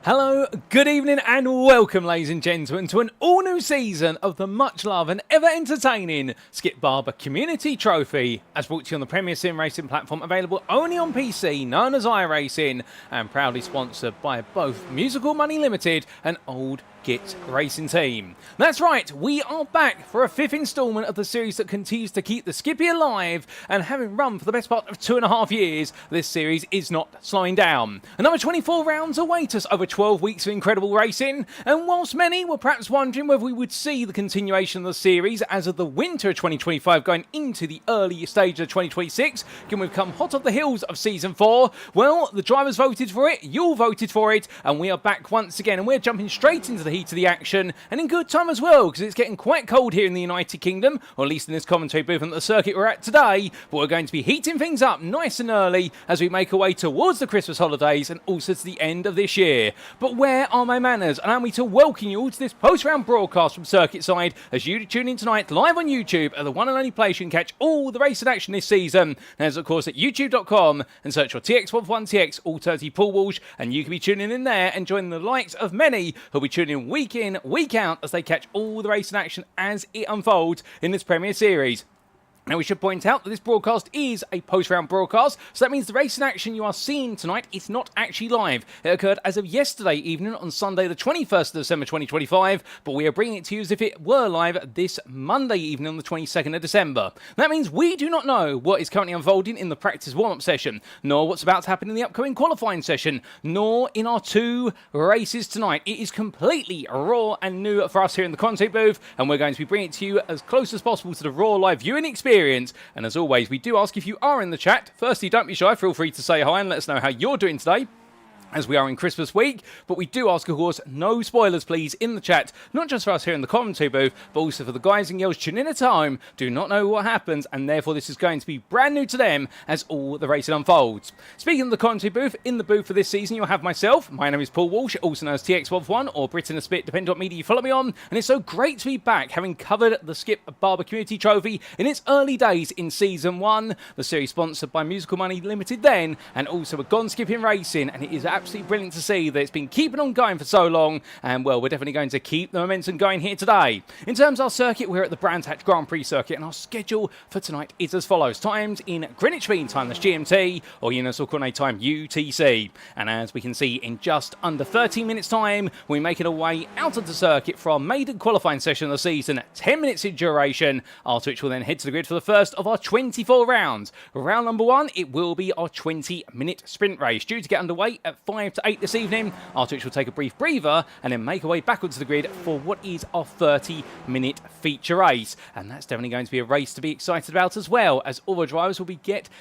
Hello, good evening and welcome ladies and gentlemen to an all new season of the much loved and ever entertaining Skip Barber Community Trophy, as brought to you on the Premier Sim Racing platform, available only on PC, known as iRacing, and proudly sponsored by both Musical Money Limited and Old Git Racing Team. That's right, we are back for a fifth instalment of the series that continues to keep the Skippy alive, and having run for the best part of 2.5 years, this series is not slowing down. Another 24 rounds await us over 12 weeks of incredible racing, and whilst many were perhaps wondering whether we would see the continuation of the series as of the winter of 2025 going into the early stage of 2026, given we've come hot off the heels of Season 4, well, the drivers voted for it, you all voted for it, and we are back once again, and we're jumping straight into the heat of the action, and in good time as well, because it's getting quite cold here in the United Kingdom, or at least in this commentary booth on the circuit we're at today, but we're going to be heating things up nice and early as we make our way towards the Christmas holidays and also to the end of this year. But where are my manners? Allow me to welcome you all to this post-round broadcast from Circuit Side as you tune in tonight live on YouTube at the one and only place you can catch all the racing action this season. And as of course at youtube.com and search for TX11TX Alternative Paul Walsh, and you can be tuning in there and joining the likes of many who'll be tuning in, week out as they catch all the racing action as it unfolds in this Premier Series. Now, we should point out that this broadcast is a post-round broadcast, so that means the racing action you are seeing tonight is not actually live. It occurred as of yesterday evening on Sunday the 21st of December 2025, but we are bringing it to you as if it were live this Monday evening on the 22nd of December. That means we do not know what is currently unfolding in the practice warm-up session, nor what's about to happen in the upcoming qualifying session, nor in our two races tonight. It is completely raw and new for us here in the content booth, and we're going to be bringing it to you as close as possible to the raw live viewing experience. And as always, we do ask if you are in the chat. Firstly, don't be shy, feel free to say hi and let us know how you're doing today, as we are in Christmas week, but we do ask, of course, no spoilers, please, in the chat, not just for us here in the commentary booth, but also for the guys and girls tuning in at home, do not know what happens, and therefore this is going to be brand new to them as all the racing unfolds. Speaking of the commentary booth, in the booth for this season, you'll have myself. My name is Paul Walsh, also known as TX1 or Britain a Spit, depending on what media you follow me on, and it's so great to be back, having covered the Skip Barber Community Trophy in its early days in Season 1, the series sponsored by Musical Money Limited then, and also with Gone Skipping Racing, and it is absolutely brilliant to see that it's been keeping on going for so long, and well, we're definitely going to keep the momentum going here today. In terms of our circuit, we're at the Brands Hatch Grand Prix circuit, and our schedule for tonight is as follows. Times in Greenwich Mean Time, that's GMT, or Universal Coordinate Time, UTC. And as we can see, in just under 13 minutes time, we make it our way out of the circuit for our maiden qualifying session of the season, 10 minutes in duration, after which we'll then head to the grid for the first of our 24 rounds. Round number 1, it will be our 20-minute sprint race, due to get underway at 5 to 8 this evening, after which we'll take a brief breather and then make our way back onto the grid for what is our 30-minute feature race. And that's definitely going to be a race to be excited about as well, as all the drivers will be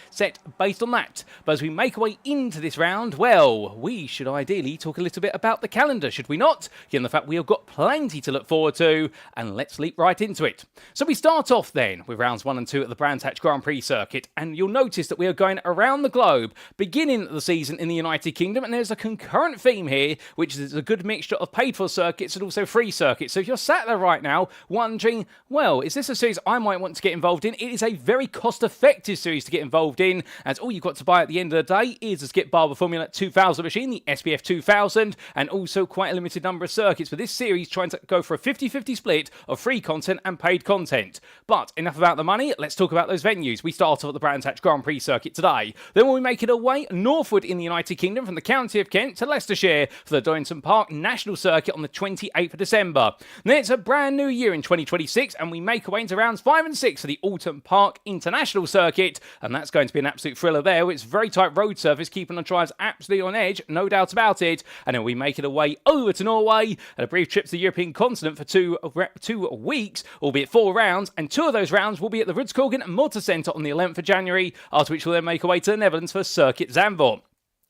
set based on that. But as we make our way into this round, well, we should ideally talk a little bit about the calendar, should we not? Given the fact we have got plenty to look forward to, and let's leap right into it. So we start off then with rounds 1 and 2 at the Brands Hatch Grand Prix circuit, and you'll notice that we are going around the globe, beginning the season in the United Kingdom, and there's a concurrent theme here, which is a good mixture of paid-for circuits and also free circuits. So if you're sat there right now wondering, well, is this a series I might want to get involved in? It is a very cost-effective series to get involved in, as all you've got to buy at the end of the day is a Skip Barber Formula 2000 machine, the SBF 2000, and also quite a limited number of circuits. But this series trying to go for a 50-50 split of free content and paid content. But enough about the money, let's talk about those venues. We start off at the Brands Hatch Grand Prix circuit today. Then we'll make it our way northward in the United Kingdom from the county of Kent to Leicestershire for the Donington Park National Circuit on the 28th of December. Then it's a brand new year in 2026, and we make our way into rounds 5 and 6 for the Alton Park International Circuit, and that's going to be an absolute thriller there. It's very tight road surface, keeping the drivers absolutely on edge, no doubt about it. And then we make it our way over to Norway, and a brief trip to the European continent for two weeks, albeit 4 rounds, and 2 of those rounds will be at the Rudskogen Motor Centre on the 11th of January, after which we'll then make our way to the Netherlands for Circuit Zandvoort.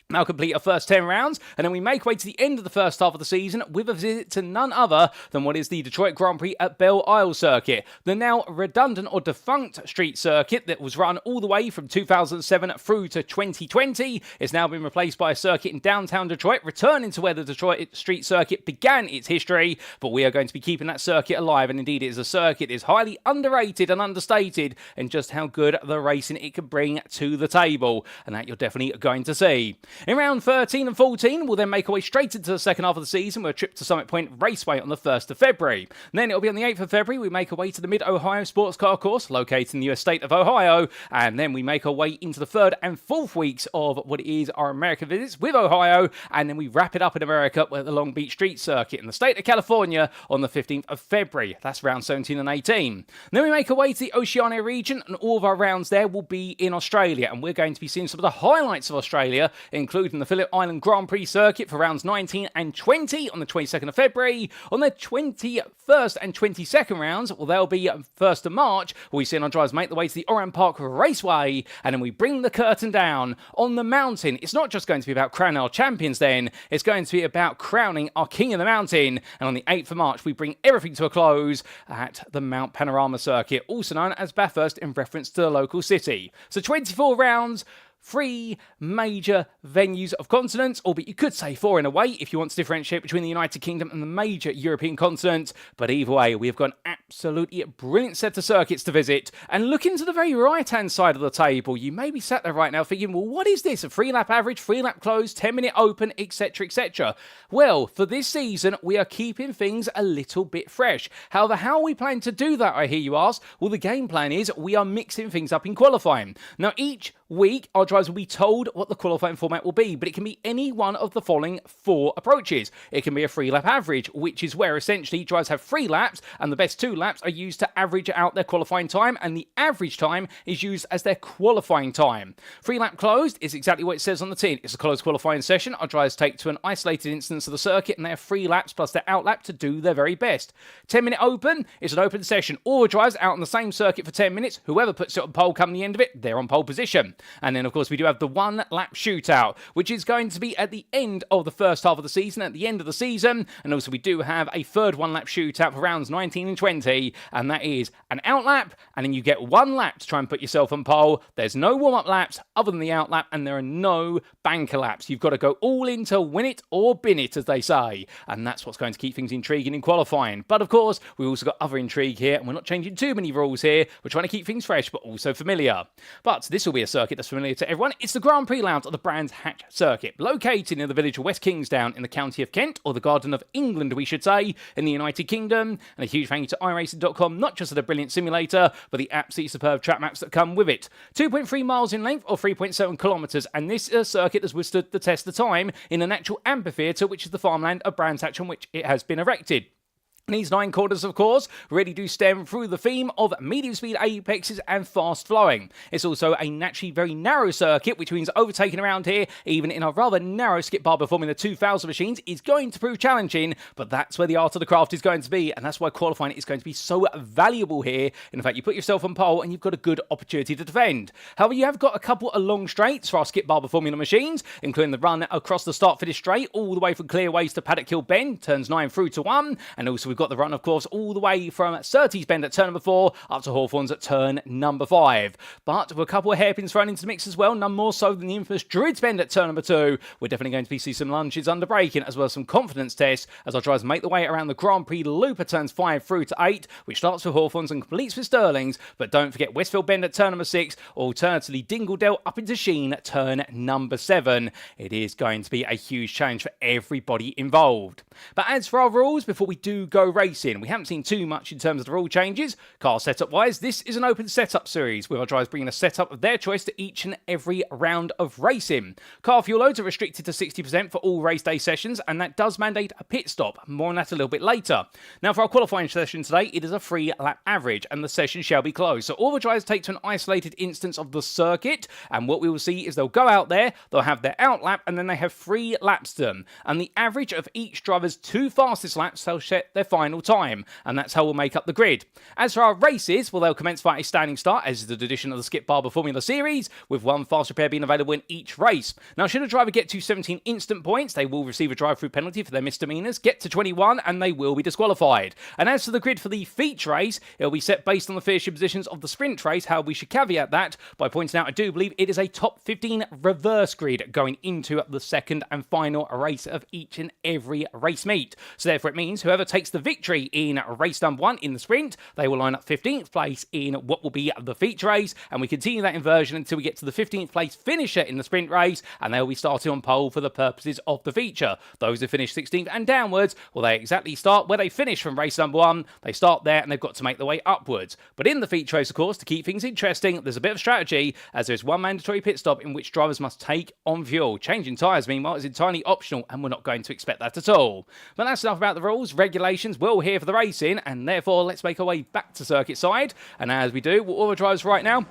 Now complete our first 10 rounds, and then we make way to the end of the first half of the season with a visit to none other than what is the Detroit Grand Prix at Belle Isle Circuit, the now redundant or defunct street circuit that was run all the way from 2007 through to 2020. It's now been replaced by a circuit in downtown Detroit, returning to where the Detroit street circuit began its history, but we are going to be keeping that circuit alive, and indeed it is a circuit that is highly underrated and understated in just how good the racing it can bring to the table, and that you're definitely going to see. In round 13 and 14, we'll then make our way straight into the second half of the season with a trip to Summit Point Raceway on the 1st of February. And then it'll be on the 8th of February, we make our way to the Mid-Ohio Sports Car Course, located in the US state of Ohio, and then we make our way into the 3rd and 4th weeks of what is our American visits with Ohio, and then we wrap it up in America with the Long Beach Street Circuit in the state of California on the 15th of February. That's round 17 and 18. And then we make our way to the Oceania region, and all of our rounds there will be in Australia, and we're going to be seeing some of the highlights of Australia, including the Phillip Island Grand Prix Circuit for rounds 19 and 20 on the 22nd of February. On the 21st and 22nd rounds, well, they'll be 1st of March, where we see our drivers make the way to the Oran Park Raceway, and then we bring the curtain down on the mountain. It's not just going to be about crowning our champions then, it's going to be about crowning our King of the Mountain, and on the 8th of March, we bring everything to a close at the Mount Panorama Circuit, also known as Bathurst in reference to the local city. So 24 rounds, 3 major venues of continents, albeit you could say 4 in a way if you want to differentiate between the United Kingdom and the major European continent. But either way, we've got an absolutely brilliant set of circuits to visit. And looking to the very right-hand side of the table, you may be sat there right now thinking, well, what is this? A 3-lap average, 3-lap close, 10-minute open, etc., etc. Well, for this season, we are keeping things a little bit fresh. However, how are we planning to do that, I hear you ask? Well, the game plan is we are mixing things up in qualifying. Now, each week, our drivers will be told what the qualifying format will be, but it can be any one of the following 4 approaches. It can be a 3-lap average, which is where essentially drivers have 3 laps, and the best 2 laps are used to average out their qualifying time, and the average time is used as their qualifying time. 3-lap closed is exactly what it says on the tin. It's a closed qualifying session. Our drivers take to an isolated instance of the circuit, and they have 3 laps plus their outlap to do their very best. 10-minute open is an open session. All drivers out on the same circuit for 10 minutes. Whoever puts it on pole come the end of it, they're on pole position. And then, of course, we do have the 1-lap shootout, which is going to be at the end of the first half of the season, at the end of the season. And also we do have a 3rd 1-lap shootout for rounds 19 and 20, and that is an outlap, and then you get 1 lap to try and put yourself on pole. There's no warm-up laps other than the outlap, and there are no banker laps. You've got to go all in to win it or bin it, as they say. And that's what's going to keep things intriguing in qualifying. But of course, we've also got other intrigue here, and we're not changing too many rules here. We're trying to keep things fresh, but also familiar. But this will be a circuit that's familiar to everyone. It's the Grand Prix Lounge of the Brands Hatch Circuit, located in the village of West Kingsdown in the county of Kent, or the Garden of England, we should say, in the United Kingdom. And a huge thank you to iRacing.com, not just for the brilliant simulator, but the absolutely superb track maps that come with it. 2.3 miles in length, or 3.7 kilometres, and this circuit has withstood the test of time in an actual amphitheatre, which is the farmland of Brands Hatch on which it has been erected. These 9 corners, of course, really do stem through the theme of medium-speed apexes and fast-flowing. It's also a naturally very narrow circuit, which means overtaking around here, even in a rather narrow Skip Barber Formula 2000 machines, is going to prove challenging, but that's where the art of the craft is going to be, and that's why qualifying is going to be so valuable here. In fact, you put yourself on pole, and you've got a good opportunity to defend. However, you have got a couple of long straights for our Skip Barber Formula machines, including the run across the start-finish straight, all the way from Clearways to Paddock Hill Bend, turns 9 through to 1, and also we've got the run, of course, all the way from Surtees Bend at turn number 4 up to Hawthorns at turn number 5. But with a couple of hairpins thrown into the mix as well, none more so than the infamous Druids Bend at turn number 2. We're definitely going to see some lunges under braking, as well as some confidence tests as our drivers make the way around the Grand Prix loop at turns 5 through to 8, which starts with Hawthorns and completes with Stirlings. But don't forget Westfield Bend at turn number 6, alternatively Dingledale up into Sheen at turn number 7. It is going to be a huge challenge for everybody involved. But as for our rules, before we do go racing, we haven't seen too much in terms of the rule changes. Car setup wise, this is an open setup series with our drivers bringing a setup of their choice to each and every round of racing. Car fuel loads are restricted to 60% for all race day sessions, and that does mandate a pit stop. More on that a little bit later. Now for our qualifying session today, it is a 3-lap average, and the session shall be closed. So all the drivers take to an isolated instance of the circuit, and what we will see is they'll go out there, they'll have their out lap, and then they have 3 laps to them. And the average of each driver's 2 fastest laps, they'll set their final time. And that's how we'll make up the grid. As for our races, well, they'll commence via a standing start, as is the tradition of the Skip Barber Formula Series, with 1 fast repair being available in each race. Now, should a driver get to 17 instant points, they will receive a drive-through penalty for their misdemeanors, get to 21, and they will be disqualified. And as for the grid for the feature race, it'll be set based on the finishing positions of the sprint race. However, we should caveat that by pointing out I do believe it is a top 15 reverse grid going into the second and final race of each and every race meet. So therefore, it means whoever takes the victory in race number 1 in the sprint. They will line up 15th place in what will be the feature race, and we continue that inversion until we get to the 15th place finisher in the sprint race, and they'll be starting on pole for the purposes of the feature. Those who finish 16th and downwards, well, they exactly start where they finish from race number 1. They start there, and they've got to make their way upwards. But in the feature race, of course, to keep things interesting, there's a bit of strategy, as there's one mandatory pit stop in which drivers must take on fuel. Changing tyres, meanwhile, is entirely optional, and we're not going to expect that at all. But that's enough about the rules, regulations. We're here for the racing, and therefore let's make our way back to circuit side. And as we do, all the drivers right now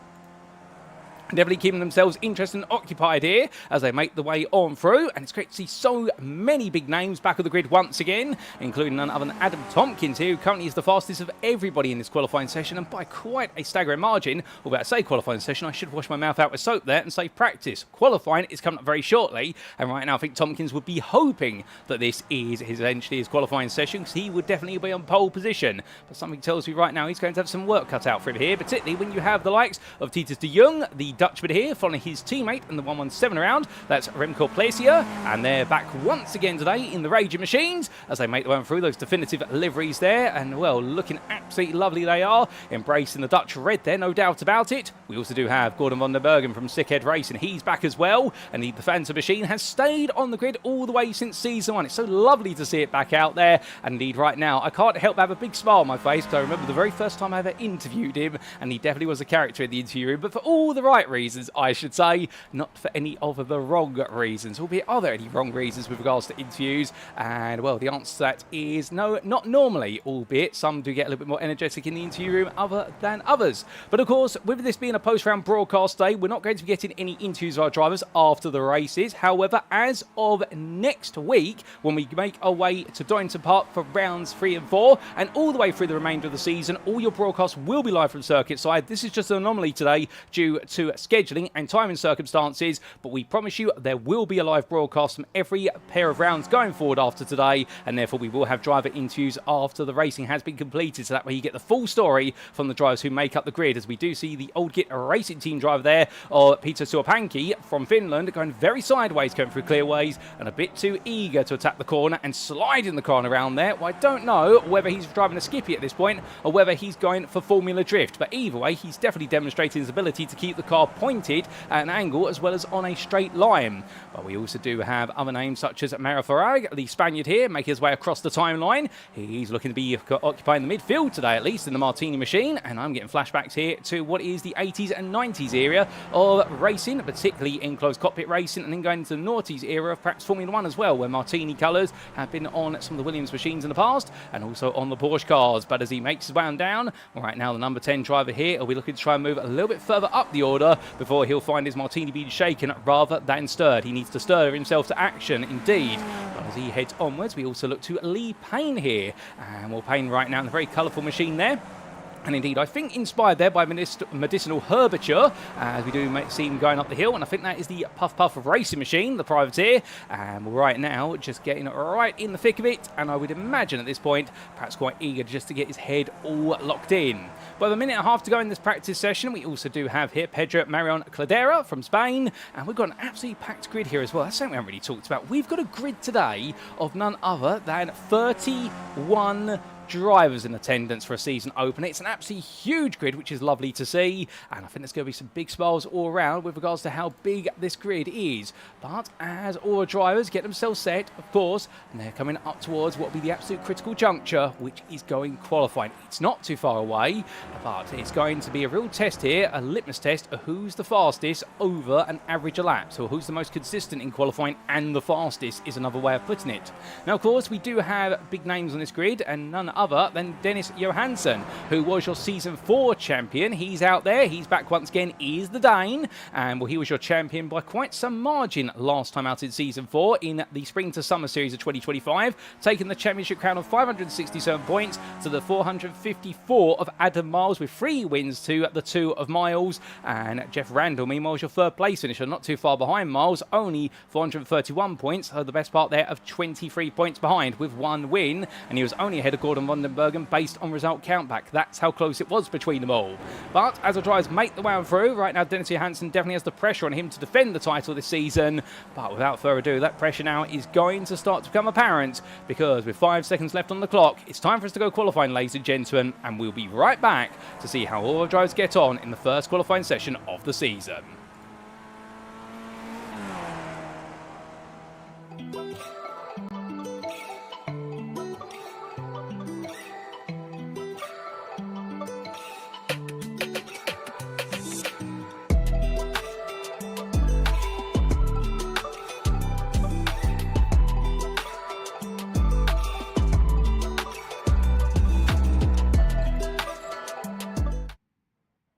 definitely keeping themselves interested and occupied here as they make the way on through. And it's great to see so many big names back of the grid once again, including none other than Adam Tompkins here, who currently is the fastest of everybody in this qualifying session, and by quite a staggering margin. Although I say qualifying session, I should wash my mouth out with soap there and say practice. Qualifying is coming up very shortly, and right now I think Tompkins would be hoping that this is eventually his qualifying session, because he would definitely be on pole position. But something tells me right now he's going to have some work cut out for him here, particularly when you have the likes of Titus de Jong, the Dutchman here, following his teammate in the 117 around. That's Remco Plessier, and they're back once again today in the Raging Machines as they make their way through those definitive liveries there, and well, looking absolutely lovely they are, embracing the Dutch red there, no doubt about it. We also do have Gordon van der Bergen from Chequered Racing, he's back as well, and the Phantom Machine has stayed on the grid all the way since season 1. It's so lovely to see it back out there, and indeed right now I can't help but have a big smile on my face, because I remember the very first time I ever interviewed him, and he definitely was a character in the interview room, but for all the right reasons, I should say, not for any of the wrong reasons. Albeit, are there any wrong reasons with regards to interviews? And well, the answer to that is no, not normally, albeit some do get a little bit more energetic in the interview room other than others. But of course, with this being a post-round broadcast day, we're not going to be getting any interviews of our drivers after the races. However, as of next week, when we make our way to Donington Park for rounds 3 and 4, and all the way through the remainder of the season, all your broadcasts will be live from circuit side. This is just an anomaly today due to scheduling and timing circumstances, but we promise you there will be a live broadcast from every pair of rounds going forward after today, and therefore we will have driver interviews after the racing has been completed, so that way you get the full story from the drivers who make up the grid, as we do see the Old Git Racing Team driver there, or Peter Suopanki from Finland, going very sideways, going through clearways, and a bit too eager to attack the corner and sliding the car around there. Well, I don't know whether he's driving a Skippy at this point or whether he's going for Formula Drift, but either way he's definitely demonstrating his ability to keep the car pointed at an angle as well as on a straight line. But we also do have other names such as Mario Farag, the Spaniard here, making his way across the timeline. He's looking to be occupying the midfield today, at least in the Martini machine, and I'm getting flashbacks here to what is the 80s and 90s era of racing, particularly in closed cockpit racing, and then going into the noughties era of perhaps Formula 1 as well, where Martini colours have been on some of the Williams machines in the past, and also on the Porsche cars. But as he makes his way on down, right now the number 10 driver here will be looking to try and move a little bit further up the order before he'll find his Martini being shaken rather than stirred. He needs to stir himself to action, indeed. But as he heads onwards, we also look to Lee Payne here. And well, Payne right now in a very colourful machine there. And indeed, I think inspired there by medicinal herbature, as we do see him going up the hill. And I think that is the Puff Puff of Racing Machine, the privateer. And right now, just getting right in the thick of it. And I would imagine at this point, perhaps quite eager just to get his head all locked in. But with a minute and a half to go in this practice session, we also do have here Pedro Marion Cladera from Spain. And we've got an absolutely packed grid here as well. That's something we haven't really talked about. We've got a grid today of none other than 31 drivers in attendance for a season opener. It's an absolutely huge grid, which is lovely to see, and I think there's going to be some big smiles all around with regards to how big this grid is. But as all the drivers get themselves set, of course, and they're coming up towards what will be the absolute critical juncture, which is going qualifying. It's not too far away, but it's going to be a real test here, a litmus test of who's the fastest over an average a lap. So who's the most consistent in qualifying and the fastest is another way of putting it. Now, of course, we do have big names on this grid, and none other than Dennis Johansson, who was your Season 4 champion. He's out there. He's back once again. He is the Dane. And well, he was your champion by quite some margin last time out in Season 4 in the Spring to Summer Series of 2025, taking the championship crown of 567 points to the 454 of Adam Miles, with 3 wins to the 2 of Miles. And Jeff Randall, meanwhile, was your third place finisher, not too far behind Miles, only 431 points. So the best part there of 23 points behind with 1 win. And he was only ahead of Gordon van den Bergen based on result countback. That's how close it was between them all. But as the drivers make the way on through, right now Dennis Johansson definitely has the pressure on him to defend the title this season. But without further ado, that pressure now is going to start to become apparent, because with 5 seconds left on the clock, it's time for us to go qualifying, ladies and gentlemen, and we'll be right back to see how all our drivers get on in the first qualifying session of the season.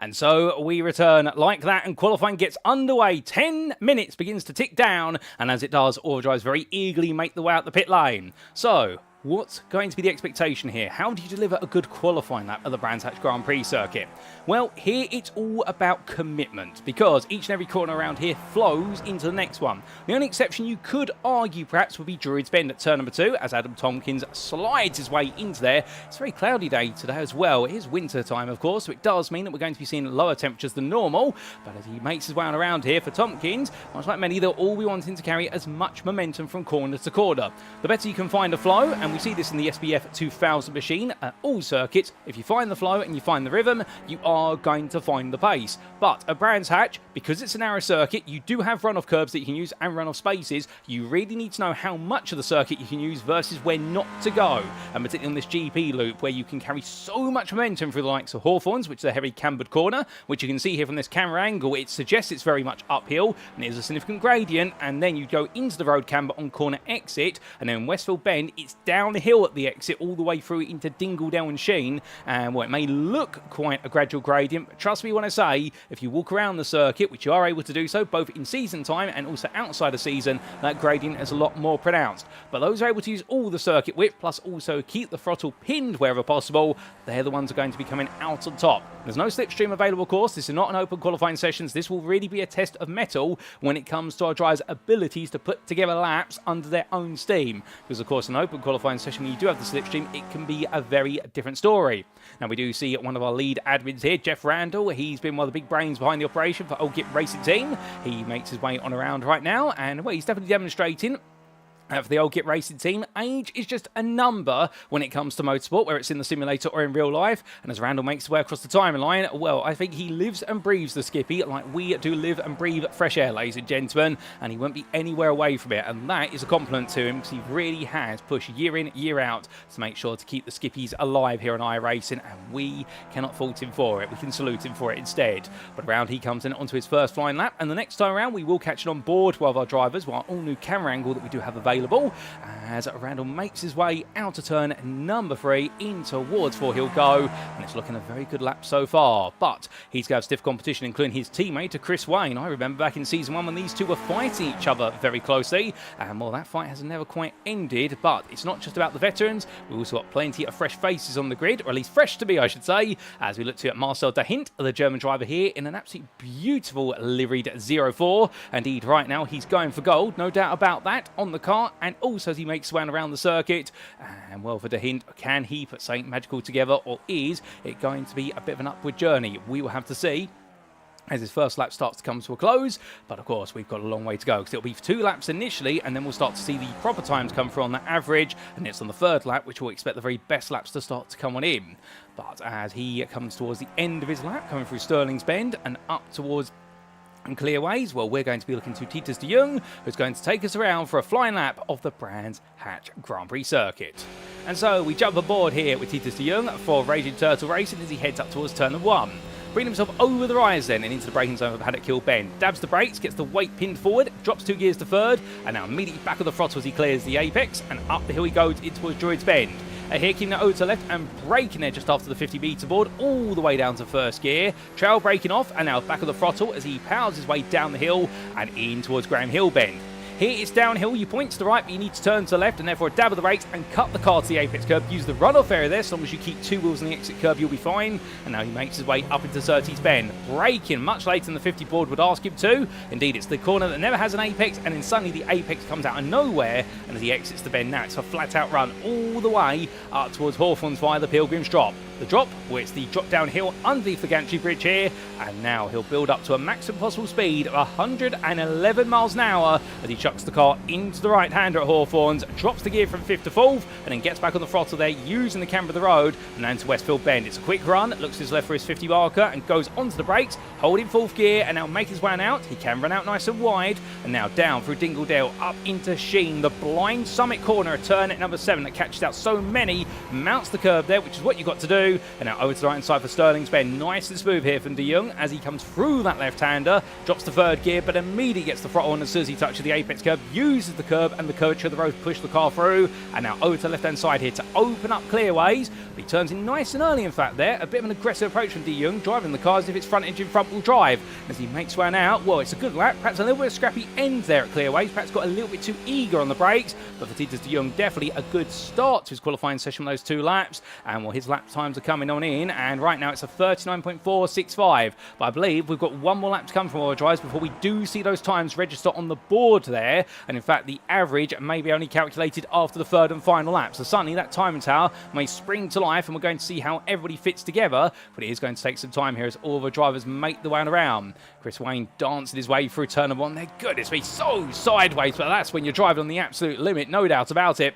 And so we return like that, and qualifying gets underway. 10 minutes begins to tick down, and as it does, all the drivers very eagerly make the way out the pit lane. So what's going to be the expectation here? How do you deliver a good qualifying lap at the Brands Hatch Grand Prix circuit? Well, here it's all about commitment, because each and every corner around here flows into the next one. The only exception you could argue perhaps would be Druids Bend at turn number 2, as Adam Tompkins slides his way into there. It's a very cloudy day today as well. It is winter time, of course, so it does mean that we're going to be seeing lower temperatures than normal. But as he makes his way on around here for Tompkins, much like many, they'll all be wanting to carry as much momentum from corner to corner. The better you can find a flow, and we see this in the SBF 2000 machine at all circuits, if you find the flow and you find the rhythm, you are going to find the pace. But at Brands Hatch, because it's a narrow circuit, you do have runoff curbs that you can use and runoff spaces. You really need to know how much of the circuit you can use versus where not to go, and particularly on this GP loop where you can carry so much momentum through the likes of Hawthorns, which is a heavy cambered corner, which you can see here from this camera angle. It suggests it's very much uphill and there's a significant gradient, and then you go into the road camber on corner exit, and then Westfield Bend, it's downhill at the exit all the way through into Dingledale and Sheen, and well, it may look quite a gradual gradient, but trust me when I say, if you walk around the circuit, which you are able to do so both in season time and also outside of season, that gradient is a lot more pronounced. But those who are able to use all the circuit width, plus also keep the throttle pinned wherever possible, they're the ones who are going to be coming out on top. There's no slipstream available, of course. This is not an open qualifying sessions. This will really be a test of mettle when it comes to our drivers' abilities to put together laps under their own steam, because of course an open qualifying session, when you do have the slipstream, it can be a very different story. Now we do see one of our lead admins here, Jeff Randall. He's been one of the big brains behind the operation for Old Git Racing Team. He makes his way on around right now, and well, he's definitely demonstrating for the Old Git Racing Team, age is just a number when it comes to motorsport, whether it's in the simulator or in real life. And as Randall makes his way across the timeline, well, I think he lives and breathes the Skippy like we do live and breathe fresh air, ladies and gentlemen, and he won't be anywhere away from it. And that is a compliment to him, because he really has pushed year in, year out to make sure to keep the Skippies alive here on iRacing, and we cannot fault him for it. We can salute him for it instead. But around he comes in onto his first flying lap, and the next time around we will catch it on board one of our drivers with our all-new camera angle that we do have available, as Randall makes his way out of turn number 3 in towards 4 he'll go, and it's looking a very good lap so far. But he's got stiff competition, including his teammate Chris Wayne. I remember back in season 1 when these two were fighting each other very closely, and well, that fight has never quite ended. But it's not just about the veterans, we've also got plenty of fresh faces on the grid, or at least fresh to be, I should say, as we look to Marcel Dahint, the German driver here, in an absolutely beautiful liveried 04. Indeed, right now he's going for gold, no doubt about that, on the car, and also as he makes his way around the circuit. And well, for the hint, can he put something magical together, or is it going to be a bit of an upward journey? We will have to see as his first lap starts to come to a close. But of course, we've got a long way to go, because it'll be 2 laps initially, and then we'll start to see the proper times come through on that average, and it's on the 3rd lap which we'll expect the very best laps to start to come on in. But as he comes towards the end of his lap, coming through Sterling's Bend and up towards and Clearways, well, we're going to be looking to Titus de Jong, who's going to take us around for a flying lap of the Brands Hatch Grand Prix circuit. And so we jump aboard here with Titus de Jong for Raging Turtle Racing as he heads up towards turn 1. Bringing himself over the rise then and into the braking zone of Haddock Hill Bend. Dabs the brakes, gets the weight pinned forward, drops 2 gears to 3rd, and now immediately back of the throttle as he clears the apex, and up the hill he goes in towards Druids Bend. Here keeping the O to left and braking there just after the 50 metre board, all the way down to 1st gear. Trail braking off, and now back of the throttle as he powers his way down the hill and in towards Graham Hill Bend. Here it's downhill, you point to the right, but you need to turn to the left, and therefore a dab of the brakes and cut the car to the apex curb. Use the runoff area there, so long as you keep 2 wheels on the exit curb, you'll be fine. And now he makes his way up into Surtees Bend, braking much later than the 50 board would ask him to. Indeed, it's the corner that never has an apex, and then suddenly the apex comes out of nowhere, and as he exits the bend now, it's a flat-out run all the way up towards Hawthorns via the Pilgrim's Drop. The drop, where it's the drop downhill underneath the gantry bridge here, and now he'll build up to a maximum possible speed of 111 miles an hour as he chucks the car into the right-hander at Hawthorns, drops the gear from 5th to 4th, and then gets back on the throttle there using the camber of the road, and then to Westfield Bend. It's a quick run, looks to his left for his 50 marker, and goes onto the brakes, holding 4th gear, and now make his way out. He can run out nice and wide, and now down through Dingledale, up into Sheen, the blind summit corner, a turn at number 7 that catches out so many, mounts the curb there, which is what you've got to do, and now over to the right-hand side for Sterling's Bend. Nice and smooth here from De Jong as he comes through that left-hander, drops the 3rd gear, but immediately gets the throttle on as soon as he touches the apex curb, uses the curb and the curvature of the road to push the car through, and now over to the left-hand side here to open up clearways. But he turns in nice and early, in fact, there. A bit of an aggressive approach from De Jong, driving the car as if it's front-engine front-wheel drive. As he makes one out, well, it's a good lap, perhaps a little bit of scrappy end there at clearways, perhaps got a little bit too eager on the brakes, but for Titus De Jong, definitely a good start to his qualifying session with those 2 laps, and well, his lap times are coming on in, and right now it's a 39.465, but I believe we've got 1 more lap to come from our drives before we do see those times register on the board there, and in fact the average may be only calculated after the 3rd and final lap, so suddenly that timing tower may spring to life, and we're going to see how everybody fits together, but it is going to take some time here as all the drivers make the way around. Chris Wayne dancing his way through turn 1 there, goodness me, so sideways, but that's when you're driving on the absolute limit, no doubt about it.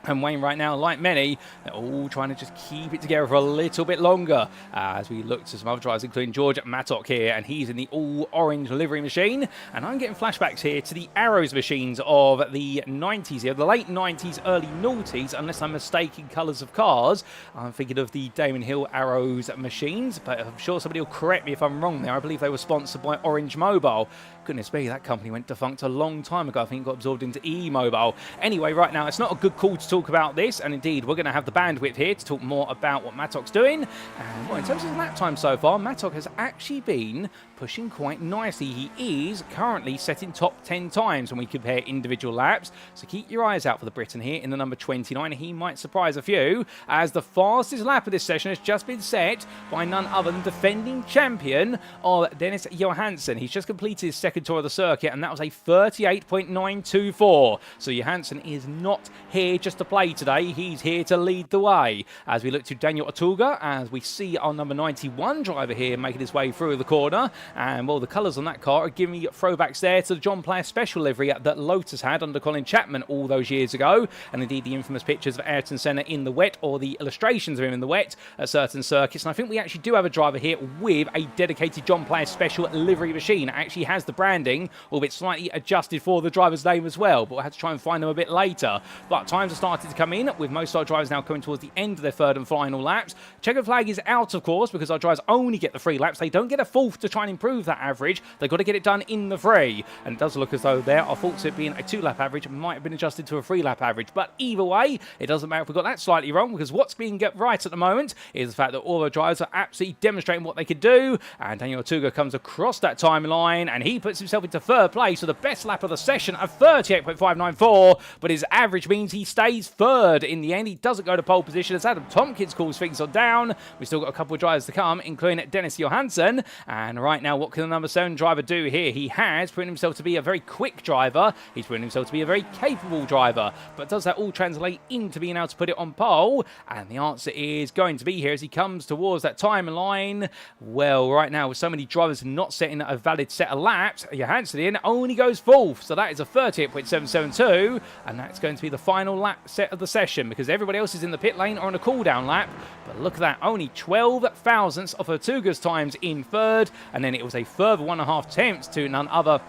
And Wayne right now, like many, they're all trying to just keep it together for a little bit longer as we look to some other drivers, including George Mattock here, and he's in the all-orange livery machine. And I'm getting flashbacks here to the Arrows machines of the 90s here, the late 90s, early noughties, unless I'm mistaken colours of cars. I'm thinking of the Damon Hill Arrows machines, but I'm sure somebody will correct me if I'm wrong there. I believe they were sponsored by Orange Mobile. Goodness me, that company went defunct a long time ago. I think it got absorbed into E-Mobile. Anyway, right now, it's not a good call to talk about this, and indeed we're going to have the bandwidth here to talk more about what Mattock's doing. And well, in terms of lap time so far, Mattock has actually been pushing quite nicely. He is currently setting top 10 times when we compare individual laps, so keep your eyes out for the Briton here in the number 29. He might surprise a few, as the fastest lap of this session has just been set by none other than defending champion of Dennis Johansson. He's just completed his 2nd tour of the circuit, and that was a 38.924. So Johansson is not here just to play today, he's here to lead the way. As we look to Daniel Otuga, as we see our number 91 driver here making his way through the corner, and well, the colours on that car are giving me throwbacks there to the John Player special livery that Lotus had under Colin Chapman all those years ago, and indeed the infamous pictures of Ayrton Senna in the wet, or the illustrations of him in the wet at certain circuits. And I think we actually do have a driver here with a dedicated John Player special livery machine. It actually has the branding, albeit slightly adjusted for the driver's name as well, but we'll have to try and find them a bit later. But times are starting to come in, with most of our drivers now coming towards the end of their 3rd and final laps. Checkered flag is out, of course, because our drivers only get the 3 laps. They don't get a 4th to try and improve that average. They've got to get it done in the 3. And it does look as though there, our thoughts it being a 2-lap average might have been adjusted to a 3-lap average. But either way, it doesn't matter if we got that slightly wrong, because what's being get right at the moment is the fact that all our drivers are absolutely demonstrating what they could do. And Daniel Otuga comes across that timeline, and he puts himself into 3rd place with the best lap of the session of 38.594. But his average means he stays 3rd in the end. He doesn't go to pole position as Adam Tompkins calls things on down. We've still got a couple of drivers to come, including Dennis Johansson. And right now, what can the number 7 driver do here? He has proven himself to be a very quick driver. He's proven himself to be a very capable driver. But does that all translate into being able to put it on pole? And the answer is going to be here as he comes towards that timeline. Well, right now, with so many drivers not setting a valid set of laps, Johansson in only goes 4th. So that is a 38.772. And that's going to be the final lap set of the session, because everybody else is in the pit lane or on a cool-down lap. But look at that, only 12 thousandths of Otuga's times in 3rd, and then it was a further 1.5 tenths to none other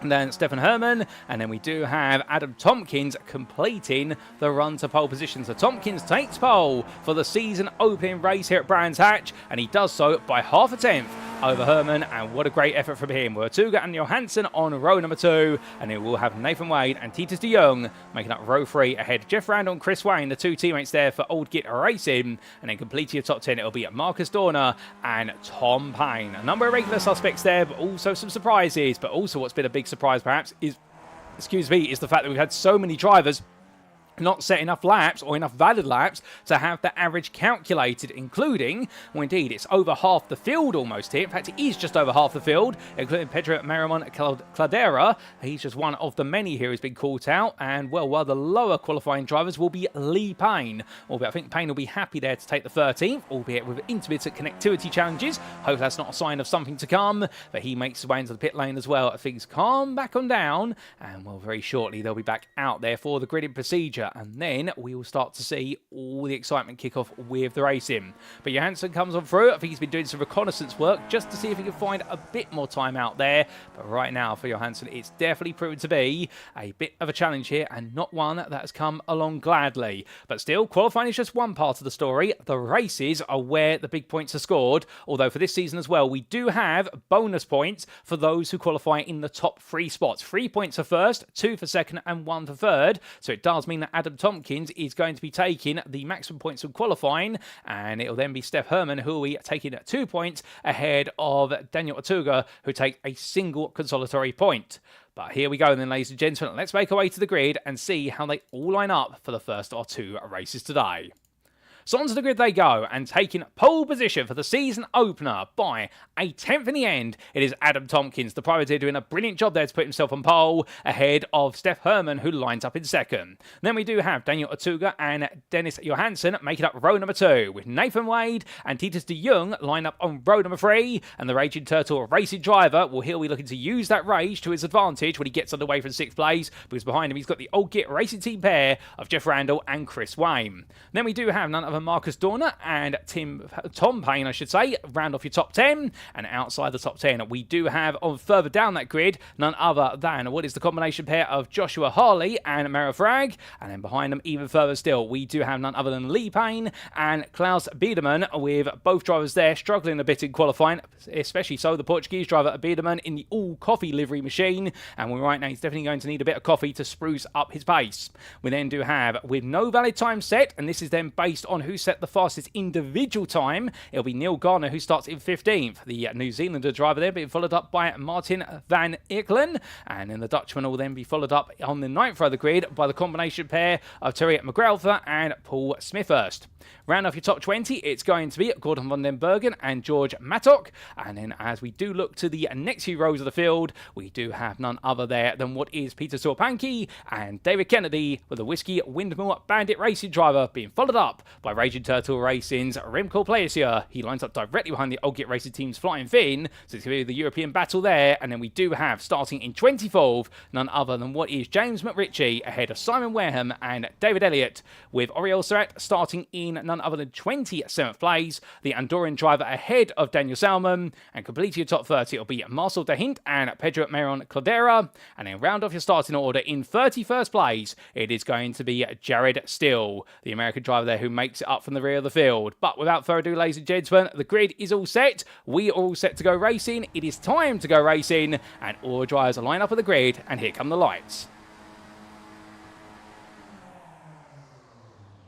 and then Stefan Herman, and then we do have Adam Tompkins completing the run to pole position. So Tompkins takes pole for the season opening race here at Brands Hatch, and he does so by 0.5 tenth over Herman, and what a great effort from him. Otuga and Johansson on row number 2, and it will have Nathan Wade and Titus de Jong making up row 3 ahead. Jeff Randall and Chris Wayne, the 2 teammates there for Old Git Racing, and then completing your top 10, it'll be Marcus Dorner and Tom Payne. A number of regular suspects there, but also some surprises. But also what's been a big surprise perhaps is excuse me, is the fact that we've had so many drivers not set enough laps or enough valid laps to have the average calculated, including, well, indeed, it's over half the field almost here. In fact, it is just over half the field, including Pedro Marimon Cladera. He's just one of the many here who's been caught out. And, well, while the lower qualifying drivers will be Lee Payne, albeit I think Payne will be happy there to take the 13th, albeit with intermittent connectivity challenges. Hope that's not a sign of something to come, but he makes his way into the pit lane as well. Things calm back on down, and, well, very shortly they'll be back out there for the gridding procedure. And then we will start to see all the excitement kick off with the racing. But Johansson comes on through. I think he's been doing some reconnaissance work just to see if he can find a bit more time out there. But right now for Johansson, it's definitely proven to be a bit of a challenge here and not one that has come along gladly. But still, qualifying is just one part of the story. The races are where the big points are scored. Although for this season as well, we do have bonus points for those who qualify in the top 3 spots. 3 points for first, 2 for second and 1 for third. So it does mean that Adam Tompkins is going to be taking the maximum points from qualifying, and it'll then be Steph Herman who will be taking 2 points ahead of Daniel Atuga, who take a single consolatory point. But here we go then, ladies and gentlemen. Let's make our way to the grid and see how they all line up for the first or 2 races today. So onto the grid they go, and taking pole position for the season opener by a 10th in the end, it is Adam Tompkins, the privateer, doing a brilliant job there to put himself on pole, ahead of Steph Herman, who lines up in second. Then we do have Daniel Atuga and Dennis Johansson making up row number 2, with Nathan Wade and Titus de Jong line up on row number 3, and the Raging Turtle racing driver, well, he'll be looking to use that rage to his advantage when he gets underway from 6th place, because behind him he's got the Old Git racing team pair of Jeff Randall and Chris Wayne. Then we do have none other than Marcus Dorner and Tom Payne, I should say, round off your top 10. And outside the top 10, we do have, on further down that grid, none other than what is the combination pair of Joshua Harley and Mara Frag. And then behind them, even further still, we do have none other than Lee Payne and Klaus Biedermann, with both drivers there struggling a bit in qualifying, especially so the Portuguese driver Biedermann in the all-coffee livery machine. And right now, he's definitely going to need a bit of coffee to spruce up his pace. We then do have, with no valid time set, and this is then based on who set the fastest individual time, it'll be Neil Garner who starts in 15th. The New Zealander driver there being followed up by Martin van Eekelen, and then the Dutchman will then be followed up on the 9th row of the grid by the combination pair of Terry McGrath and Paul Smithhurst. Round off your top 20, it's going to be Gordon van den Bergen and George Mattock. And then as we do look to the next few rows of the field, we do have none other there than what is Peter Sorpanki and David Kennedy, with the Whiskey Windmill Bandit racing driver being followed up by Raging Turtle Racing's Remco Plaisir. He lines up directly behind the Old Git Racing team's Flying Finn, so it's going to be the European battle there. And then we do have, starting in 24th, none other than what is James McRitchie ahead of Simon Wareham and David Elliott, with Oriol Surratt starting in none other than 27th place, the Andorran driver ahead of Daniel Salmon, and completing your top 30 it'll be Marcel de Hint and Pedro Maron Cladera. And then round off your starting order in 31st place, it is going to be Jared Still, the American driver there who makes it up from the rear of the field. But without further ado, ladies and gentlemen, the grid is all set. We are all set to go racing. It is time to go racing, and all drivers line up on the grid, and here come the lights.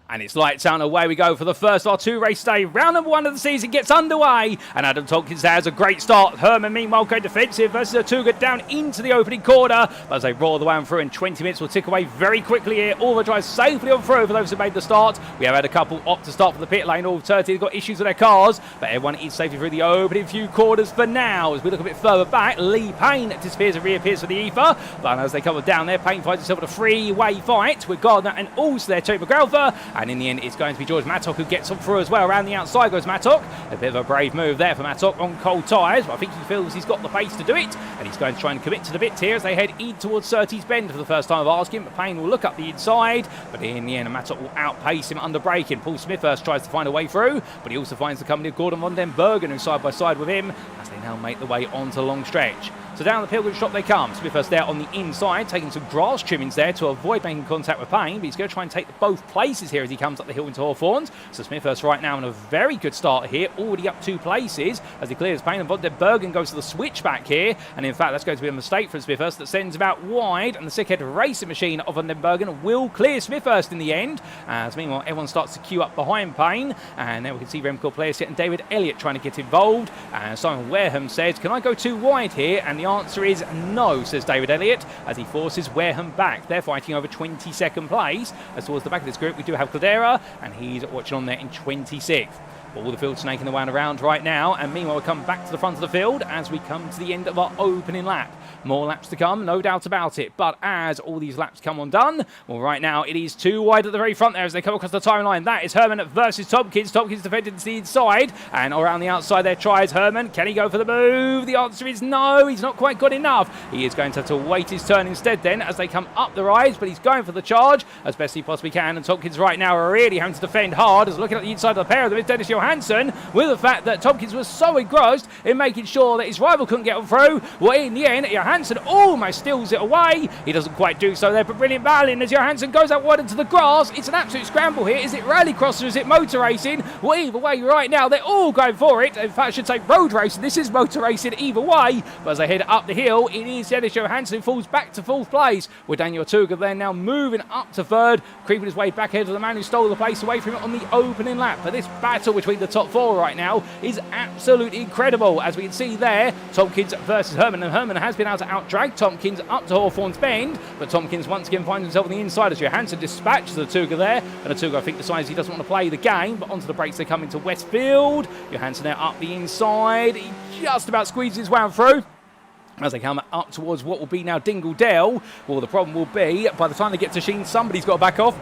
And it's lights out and away we go for the first R2 race day. Round number 1 of the season gets underway, and Adam Tompkins has a great start. Herman, meanwhile, going defensive versus Atuga down into the opening corner. But as they roar the way on through, and 20 minutes will tick away very quickly here. All the drives safely on through for those who made the start. We have had a couple opt to start for the pit lane. All 30 have got issues with their cars, but everyone is safely through the opening few quarters for now. As we look a bit further back, Lee Payne disappears and reappears for the ether. But as they come down there, Payne finds himself in a three-way fight with Gardner and also their Terry McGrath. And in the end, it's going to be George Mattock who gets on through as well. Around the outside goes Mattock. A bit of a brave move there for Mattock on cold tyres, but I think he feels he's got the pace to do it, and he's going to try and commit to the bits here as they head in towards Surtees Bend for the first time of asking. But Payne will look up the inside, but in the end, Mattock will outpace him under braking. Paul Smithhurst tries to find a way through, but he also finds the company of Gordon van den Bergen, who's side by side with him as they now make the way onto the long stretch. So down the Pilgrim Shop they come. Smithhurst there on the inside, taking some grass trimmings there to avoid making contact with Payne, but he's going to try and take both places here as he comes up the hill into Hawthorns. So Smithhurst right now in a very good start here, already up 2 places as he clears Payne, and Van den Bergen goes to the switchback here, and in fact that's going to be a mistake from Smithhurst that sends him out wide, and the sick-head racing machine of Van den Bergen will clear Smithhurst in the end, as meanwhile everyone starts to queue up behind Payne, and then we can see Remco Plaisir and David Elliott trying to get involved, and Simon Wareham says, can I go too wide here? And the The answer is no, says David Elliott, as he forces Wareham back. They're fighting over 22nd place. As towards the back of this group, we do have Cladera, and he's watching on there in 26th. All the field snaking the way around right now, and meanwhile we come back to the front of the field as we come to the end of our opening lap. More laps to come, no doubt about it, but as all these laps come undone, well, right now it is too wide at the very front there as they come across the timeline. That is Herman versus Tompkins. Tompkins defended to the inside, and around the outside there tries Herman. Can he go for the move? The answer is no, he's not quite good enough. He is going to have to wait his turn instead then as they come up the rise, but he's going for the charge as best he possibly can, and Tompkins right now are really having to defend hard as looking at the inside of the pair of them is Dennis Johansson, with the fact that Tompkins was so engrossed in making sure that his rival couldn't get on through. Well, in the end, Johansson almost steals it away. He doesn't quite do so there, but brilliant battling as Johansson goes out wide into the grass. It's an absolute scramble here. Is it rallycross or is it motor racing? Well, either way, right now, they're all going for it. In fact, I should say road racing. This is motor racing either way, but as they head up the hill, it is Dennis Johansson who falls back to fourth place, with Daniel Tuga then now moving up to third, creeping his way back ahead of the man who stole the place away from him on the opening lap. But this battle between the top four right now is absolutely incredible. As we can see there, Tompkins versus Herman, and Herman has been able to outdrag Tompkins up to Hawthorne's Bend, but Tompkins once again finds himself on the inside as Johansson dispatches the Tuga there, and the Tuga I think decides he doesn't want to play the game, but onto the brakes they come into Westfield. Johansson now up the inside, he just about squeezes his way through. As they come up towards what will be now Dingle Dell, well, the problem will be by the time they get to Sheen, somebody's got to back off.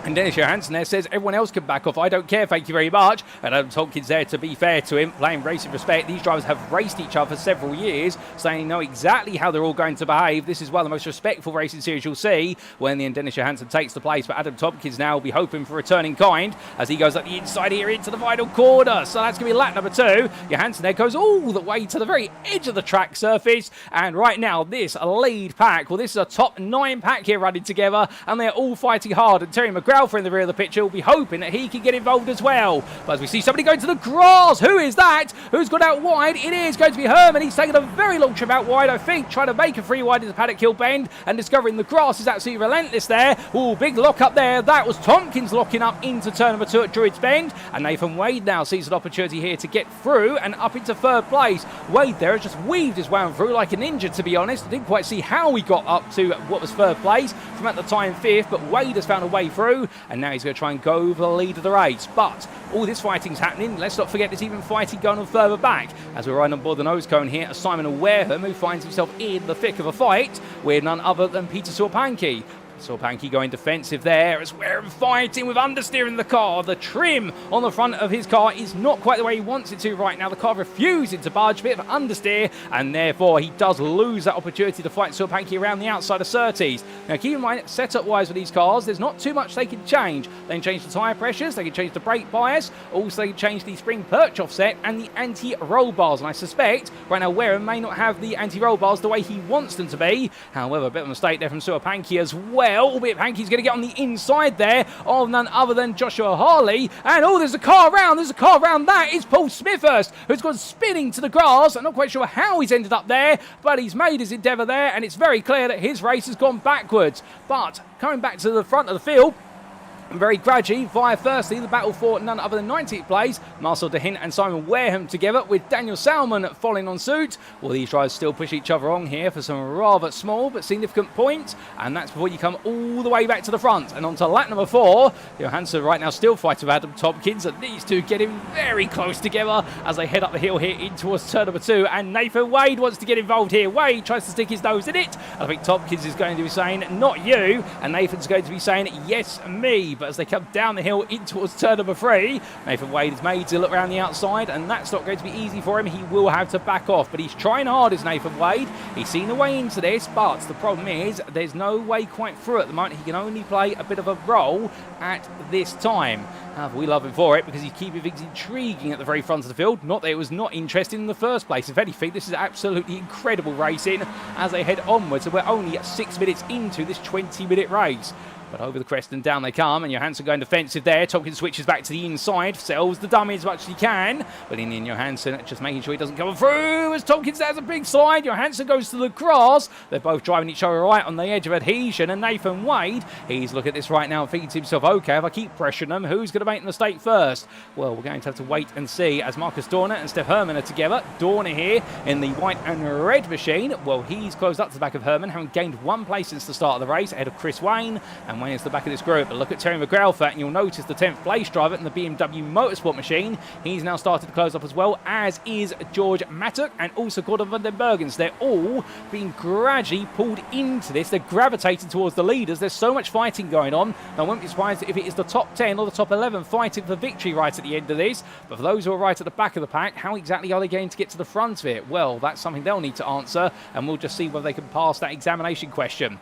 And Dennis Johansson there says everyone else can back off. I don't care, thank you very much. And Adam Tompkins there, to be fair to him, playing racing respect. These drivers have raced each other for several years, so they know exactly how they're all going to behave. This is one of the most respectful racing series you'll see when the Dennis Johansson takes the place. But Adam Tompkins now will be hoping for a turning kind as he goes up the inside here into the final corner. So that's going to be lap number 2. Johansson there goes all the way to the very edge of the track surface. And right now, this lead pack, well, this is a top 9 pack here running together, and they're all fighting hard. And Terry McGrath in the rear of the picture will be hoping that he can get involved as well. But as we see somebody going to the grass, who is that? Who's gone out wide? It is going to be Herman. He's taken a very long trip out wide, I think, trying to make a free wide into Paddock Hill Bend, and discovering the grass is absolutely relentless there. Oh, big lock up there. That was Tompkins locking up into turn number 2 at Druids Bend, and Nathan Wade now sees an opportunity here to get through and up into third place. Wade there has just weaved his way through like a ninja, to be honest. I didn't quite see how he got up to what was third place from at the time 5th, but Wade has found a way through, and now he's going to try and go for the lead of the race. But all this fighting's happening. Let's not forget there's even fighting going on further back as we're riding on board the nose cone here. Simon Wareham, who finds himself in the thick of a fight with none other than Peter Sorpanki. Sorpanki going defensive there as Wareham fighting with understeering the car. The trim on the front of his car is not quite the way he wants it to right now. The car refusing to budge, a bit of understeer, and therefore he does lose that opportunity to fight Sorpanki around the outside of Surtees. Now keep in mind, setup-wise with these cars, there's not too much they can change. They can change the tyre pressures, they can change the brake bias, also they can change the spring perch offset and the anti-roll bars. And I suspect right now Wareham may not have the anti-roll bars the way he wants them to be. However, a bit of a mistake there from Sorpanki as well. Albeit Panky's going to get on the inside there of none other than Joshua Harley. And oh, there's a car around. There's a car around. That is Paul Smithhurst, who's gone spinning to the grass. I'm not quite sure how he's ended up there, but he's made his endeavour there, and it's very clear that his race has gone backwards. But coming back to the front of the field, very gradually, via firstly the battle for none other than 19th place, Marcel de Hint and Simon Wareham together, with Daniel Salmon following on suit. Well, these drivers still push each other on here for some rather small but significant points, and that's before you come all the way back to the front. And on to lap number 4, Johansson right now still fighting with Adam Tompkins, and these two getting very close together as they head up the hill here in towards turn number 2, and Nathan Wade wants to get involved here. Wade tries to stick his nose in it. I think Tompkins is going to be saying, not you, and Nathan's going to be saying, yes, me. But as they come down the hill in towards turn number 3, Nathan Wade is made to look around the outside, and that's not going to be easy for him. He will have to back off, but he's trying hard, is Nathan Wade. He's seen a way into this, but the problem is there's no way quite through at the moment. He can only play a bit of a role at this time. However, we love him for it because he's keeping things intriguing at the very front of the field. Not that it was not interesting in the first place. If anything, this is absolutely incredible racing as they head onwards. So we're only at 6 minutes into this 20-minute race. But over the crest and down they come, and Johansson going defensive there. Tompkins switches back to the inside, sells the dummy as much as he can. But in the end, Johansson just making sure he doesn't come through as Tompkins has a big slide. Johansson goes to the grass. They're both driving each other right on the edge of adhesion. And Nathan Wade, he's looking at this right now and thinking to himself, okay, if I keep pressuring them, who's going have made a mistake first? Well, we're going to have to wait and see as Marcus Dorner and Steph Herman are together. Dorner here in the white and red machine. Well, he's closed up to the back of Herman, having gained 1 place since the start of the race, ahead of Chris Wayne, and Wayne is the back of this group. But look at Terry McGrath, and you'll notice the 10th place driver in the BMW Motorsport machine. He's now started to close up as well, as is George Matuk and also Gordon van den Bergens. They're all being gradually pulled into this. They're gravitating towards the leaders. There's so much fighting going on. I won't be surprised if it is the top 10 or the top 11 fighting for victory right at the end of this. But for those who are right at the back of the pack, how exactly are they going to get to the front of it? Well, that's something they'll need to answer, and we'll just see whether they can pass that examination question.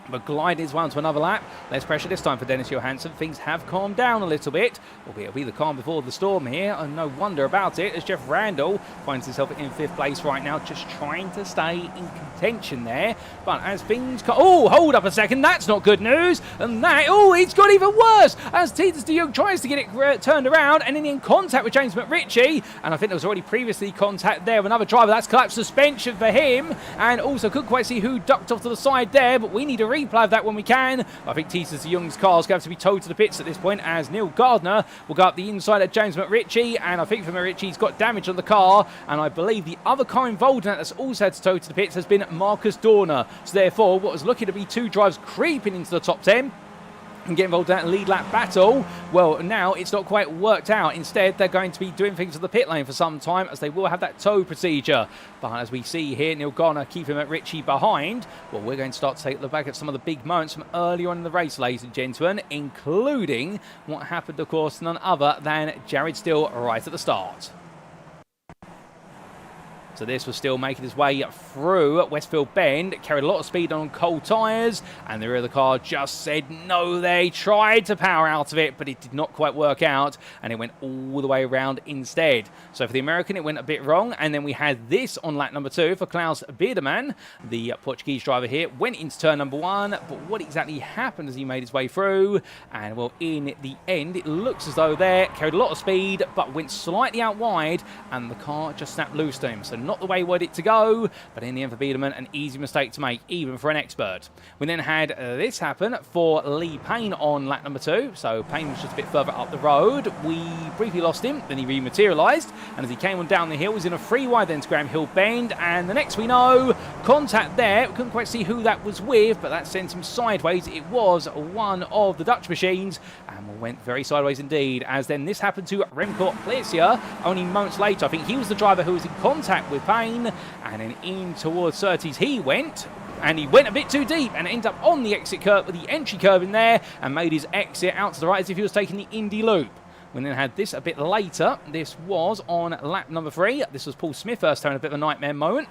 But glide is one to another lap. Less pressure this time for Dennis Johansson. Things have calmed down a little bit. Albeit it'll be the calm before the storm here, and no wonder about it, as Jeff Randall finds himself in 5th place right now, just trying to stay in contention there. But as things... Oh, hold up a second. That's not good news. And that... Oh, it's got even worse as Titus de Jong tries to get it turned around, and then in contact with James McRitchie. And I think there was already previously contact there with another driver. That's collapsed suspension for him. And also couldn't quite see who ducked off to the side there, but we need a replay of that when we can. I think Titus de Jong's car is going to have to be towed to the pits at this point, as Neil Gardner will go up the inside of James McRitchie, and I think for McRitchie he's got damage on the car, and I believe the other car involved in that that's also had to tow to the pits has been Marcus Dorner. So therefore, what was looking to be 2 drives creeping into the top 10 and get involved in that lead lap battle, well, now it's not quite worked out. Instead, they're going to be doing things in the pit lane for some time, as they will have that tow procedure. But as we see here, Neil Garner keeping McRitchie behind. Well, we're going to start to take a look back at some of the big moments from earlier on in the race, ladies and gentlemen, including what happened, of course, none other than Jared Steele right at the start. So this was still making his way through Westfield Bend, carried a lot of speed on cold tyres, and the rear of the car just said no. They tried to power out of it, but it did not quite work out, and it went all the way around instead. So for the American, it went a bit wrong, and then we had this on lap number 2 for Klaus Biedermann. The Portuguese driver here went into turn number 1, but what exactly happened as he made his way through? And well, in the end, it looks as though there carried a lot of speed, but went slightly out wide, and the car just snapped loose to him. So not the way he wanted it to go, but in the end for Biedermann, an easy mistake to make, even for an expert. We then had this happen for Lee Payne on lap number 2. So Payne was just a bit further up the road. We briefly lost him, then he rematerialised, and as he came on down the hill, he was in a 3 wide then to Graham Hill Bend, and the next we know, contact there. We couldn't quite see who that was with, but that sent him sideways. It was one of the Dutch machines, and went very sideways indeed, as then this happened to Remco Plesia only moments later. I think he was the driver who was in contact with Payne, and then in towards Surtees he went, and he went a bit too deep and ended up on the exit curve with the entry curve in there, and made his exit out to the right as if he was taking the Indy loop. We then had this a bit later. This was on lap number 3. This was Paul Smithhurst having a bit of a nightmare moment.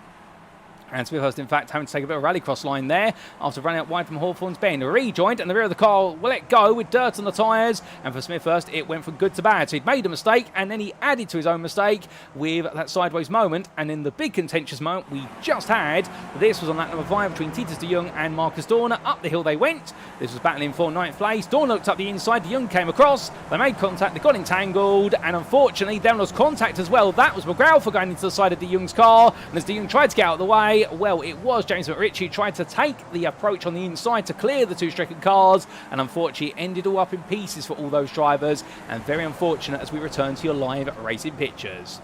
And Smithhurst, in fact, having to take a bit of a rallycross line there after running out wide from Hawthorne's Bend. Rejoined, and the rear of the car will let go with dirt on the tyres. And for Smithhurst, it went from good to bad. So he'd made a mistake, and then he added to his own mistake with that sideways moment. And in the big contentious moment we just had, this was on lap number 5 between Titus de Jong and Marcus Dorner. Up the hill they went. This was battling for 9th place. Dorner looked up the inside. De Jong came across. They made contact. They got entangled. And unfortunately, there was contact as well. That was McGrath for going into the side of de Jong's car. And as de Jong tried to get out of the way, well, it was James McRitchie who tried to take the approach on the inside to clear the 2 stricken cars, and unfortunately ended all up in pieces for all those drivers, and very unfortunate as we return to your live racing pictures.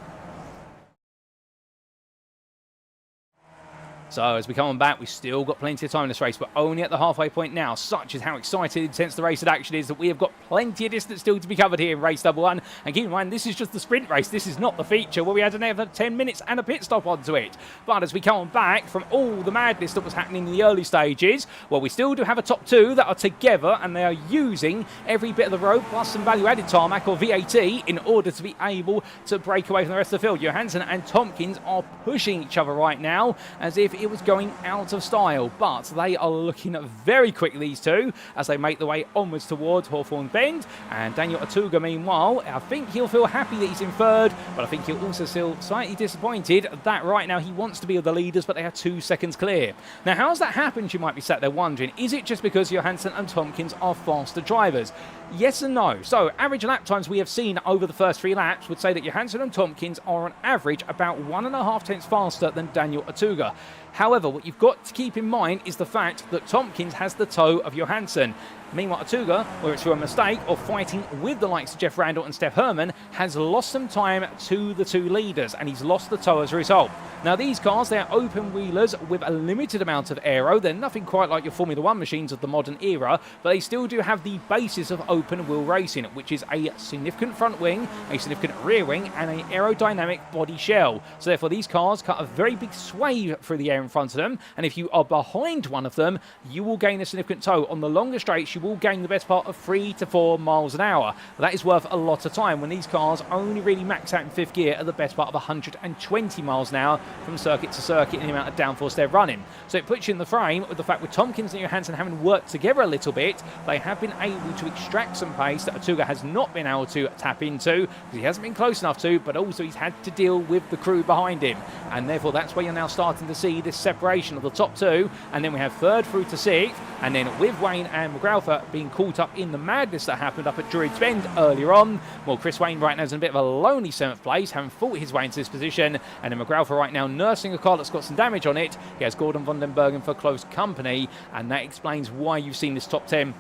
So as we come on back, we've still got plenty of time in this race. We're only at the halfway point now. Such is how excited and intense the race of action is that we have got plenty of distance still to be covered here in race number 1. And keep in mind, this is just the sprint race. This is not the feature where we had another 10 minutes and a pit stop onto it. But as we come on back from all the madness that was happening in the early stages, well, we still do have a top 2 that are together, and they are using every bit of the road plus some value-added tarmac or VAT in order to be able to break away from the rest of the field. Johansson and Tompkins are pushing each other right now as if it was going out of style, but they are looking very quick, these two, as they make the way onwards towards Hawthorne Bend. And Daniel Atuga, meanwhile, I think he'll feel happy that he's in 3rd, but I think he'll also feel slightly disappointed that right now he wants to be the leaders, but they are 2 seconds clear. Now, how's that happened, you might be sat there wondering? Is it just because Johansson and Tompkins are faster drivers? Yes and no. So, average lap times we have seen over the first 3 laps would say that Johansson and Tompkins are on average about 1.5 tenths faster than Daniel Atuga. However, what you've got to keep in mind is the fact that Tompkins has the toe of Johansson. Meanwhile, Atuga, whether it's through a mistake or fighting with the likes of Jeff Randall and Steph Herman, has lost some time to the 2 leaders, and he's lost the toe as a result. Now, these cars, they're open wheelers with a limited amount of aero. They're nothing quite like your Formula 1 machines of the modern era, but they still do have the basis of open wheel racing, which is a significant front wing, a significant rear wing, and an aerodynamic body shell. So therefore, these cars cut a very big swathe through the air in front of them, and if you are behind one of them, you will gain a significant toe. On the longer straights, you will gain the best part of 3 to 4 miles an hour. That is worth a lot of time when these cars only really max out in 5th gear at the best part of 120 miles an hour from circuit to circuit in the amount of downforce they're running. So it puts you in the frame with the fact with Tompkins and Johansson having worked together a little bit, they have been able to extract some pace that Atuga has not been able to tap into because he hasn't been close enough to, but also he's had to deal with the crew behind him. And therefore that's where you're now starting to see this separation of the top 2, and then we have 3rd through to 6th, and then with Wayne and McGrauther being caught up in the madness that happened up at Druids Bend earlier on. Well, Chris Wayne right now is in a bit of a lonely 7th place, having fought his way into this position, and then McGrauther right now nursing a car that's got some damage on it. He has Gordon van den Bergen for close company, and that explains why you've seen this top 10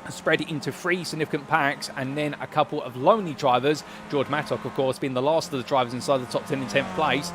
spread it into 3 significant packs and then a couple of lonely drivers. George Mattock, of course, being the last of the drivers inside the top 10 in 10th place.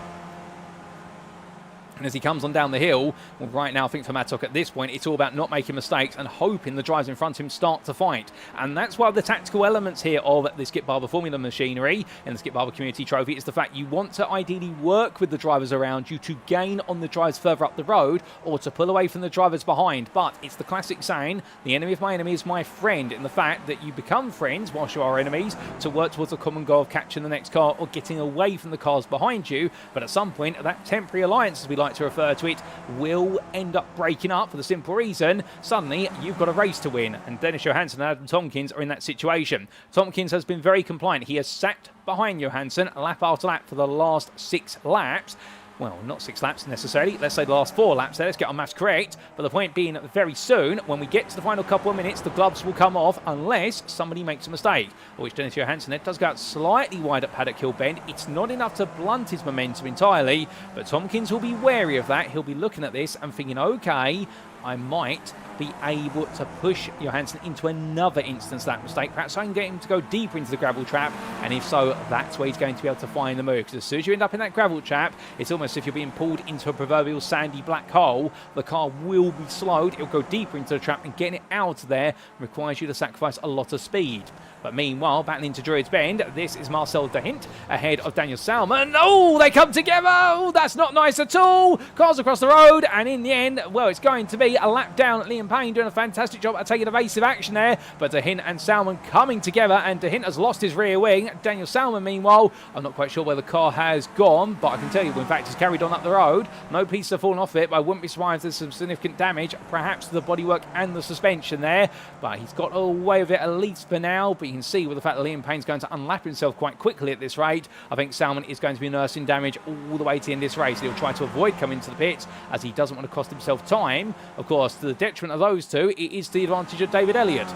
And as he comes on down the hill, well, right now I think for Mattock at this point it's all about not making mistakes and hoping the drivers in front of him start to fight. And that's why the tactical elements here of the Skip Barber Formula machinery and the Skip Barber Community Trophy is the fact you want to ideally work with the drivers around you to gain on the drivers further up the road or to pull away from the drivers behind. But it's the classic saying, the enemy of my enemy is my friend, in the fact that you become friends whilst you are enemies to work towards a common goal of catching the next car or getting away from the cars behind you. But at some point that temporary alliance, as we like to refer to it, will end up breaking up for the simple reason suddenly you've got a race to win, and Dennis Johansson and Adam Tompkins are in that situation. Tompkins has been very compliant. He has sat behind Johansson lap after lap for the last 6 laps. Well, not 6 laps necessarily, let's say the last 4 laps there, let's get our maths correct. But the point being, very soon, when we get to the final couple of minutes, the gloves will come off unless somebody makes a mistake. Which Dennis Johansson, it does go out slightly wide at Paddock Hill Bend. It's not enough to blunt his momentum entirely, but Tompkins will be wary of that. He'll be looking at this and thinking, okay, I might be able to push Johansson into another instance of that mistake. Perhaps I can get him to go deeper into the gravel trap, and if so, that's where he's going to be able to find the move. Because as soon as you end up in that gravel trap, it's almost as if you're being pulled into a proverbial sandy black hole. The car will be slowed, it'll go deeper into the trap, and getting it out of there requires you to sacrifice a lot of speed. But meanwhile, battling to Druids Bend, this is Marcel de Hint ahead of Daniel Salmon. Oh, they come together! Oh, that's not nice at all! Cars across the road, and in the end, well, it's going to be a lap down. Liam Payne doing a fantastic job at taking evasive action there, but de Hint and Salmon coming together, and de Hint has lost his rear wing. Daniel Salmon, meanwhile, I'm not quite sure where the car has gone, but I can tell you, in fact, he's carried on up the road. No pieces have fallen off it, but I wouldn't be surprised there's some significant damage, perhaps to the bodywork and the suspension there, but he's got away with it at least for now. But you can see with the fact that Liam Payne's going to unlap himself quite quickly at this rate, I think Salmon is going to be nursing damage all the way to the end of this race. He'll try to avoid coming to the pits as he doesn't want to cost himself time. Of course, to the detriment of those two, it is to the advantage of David Elliott,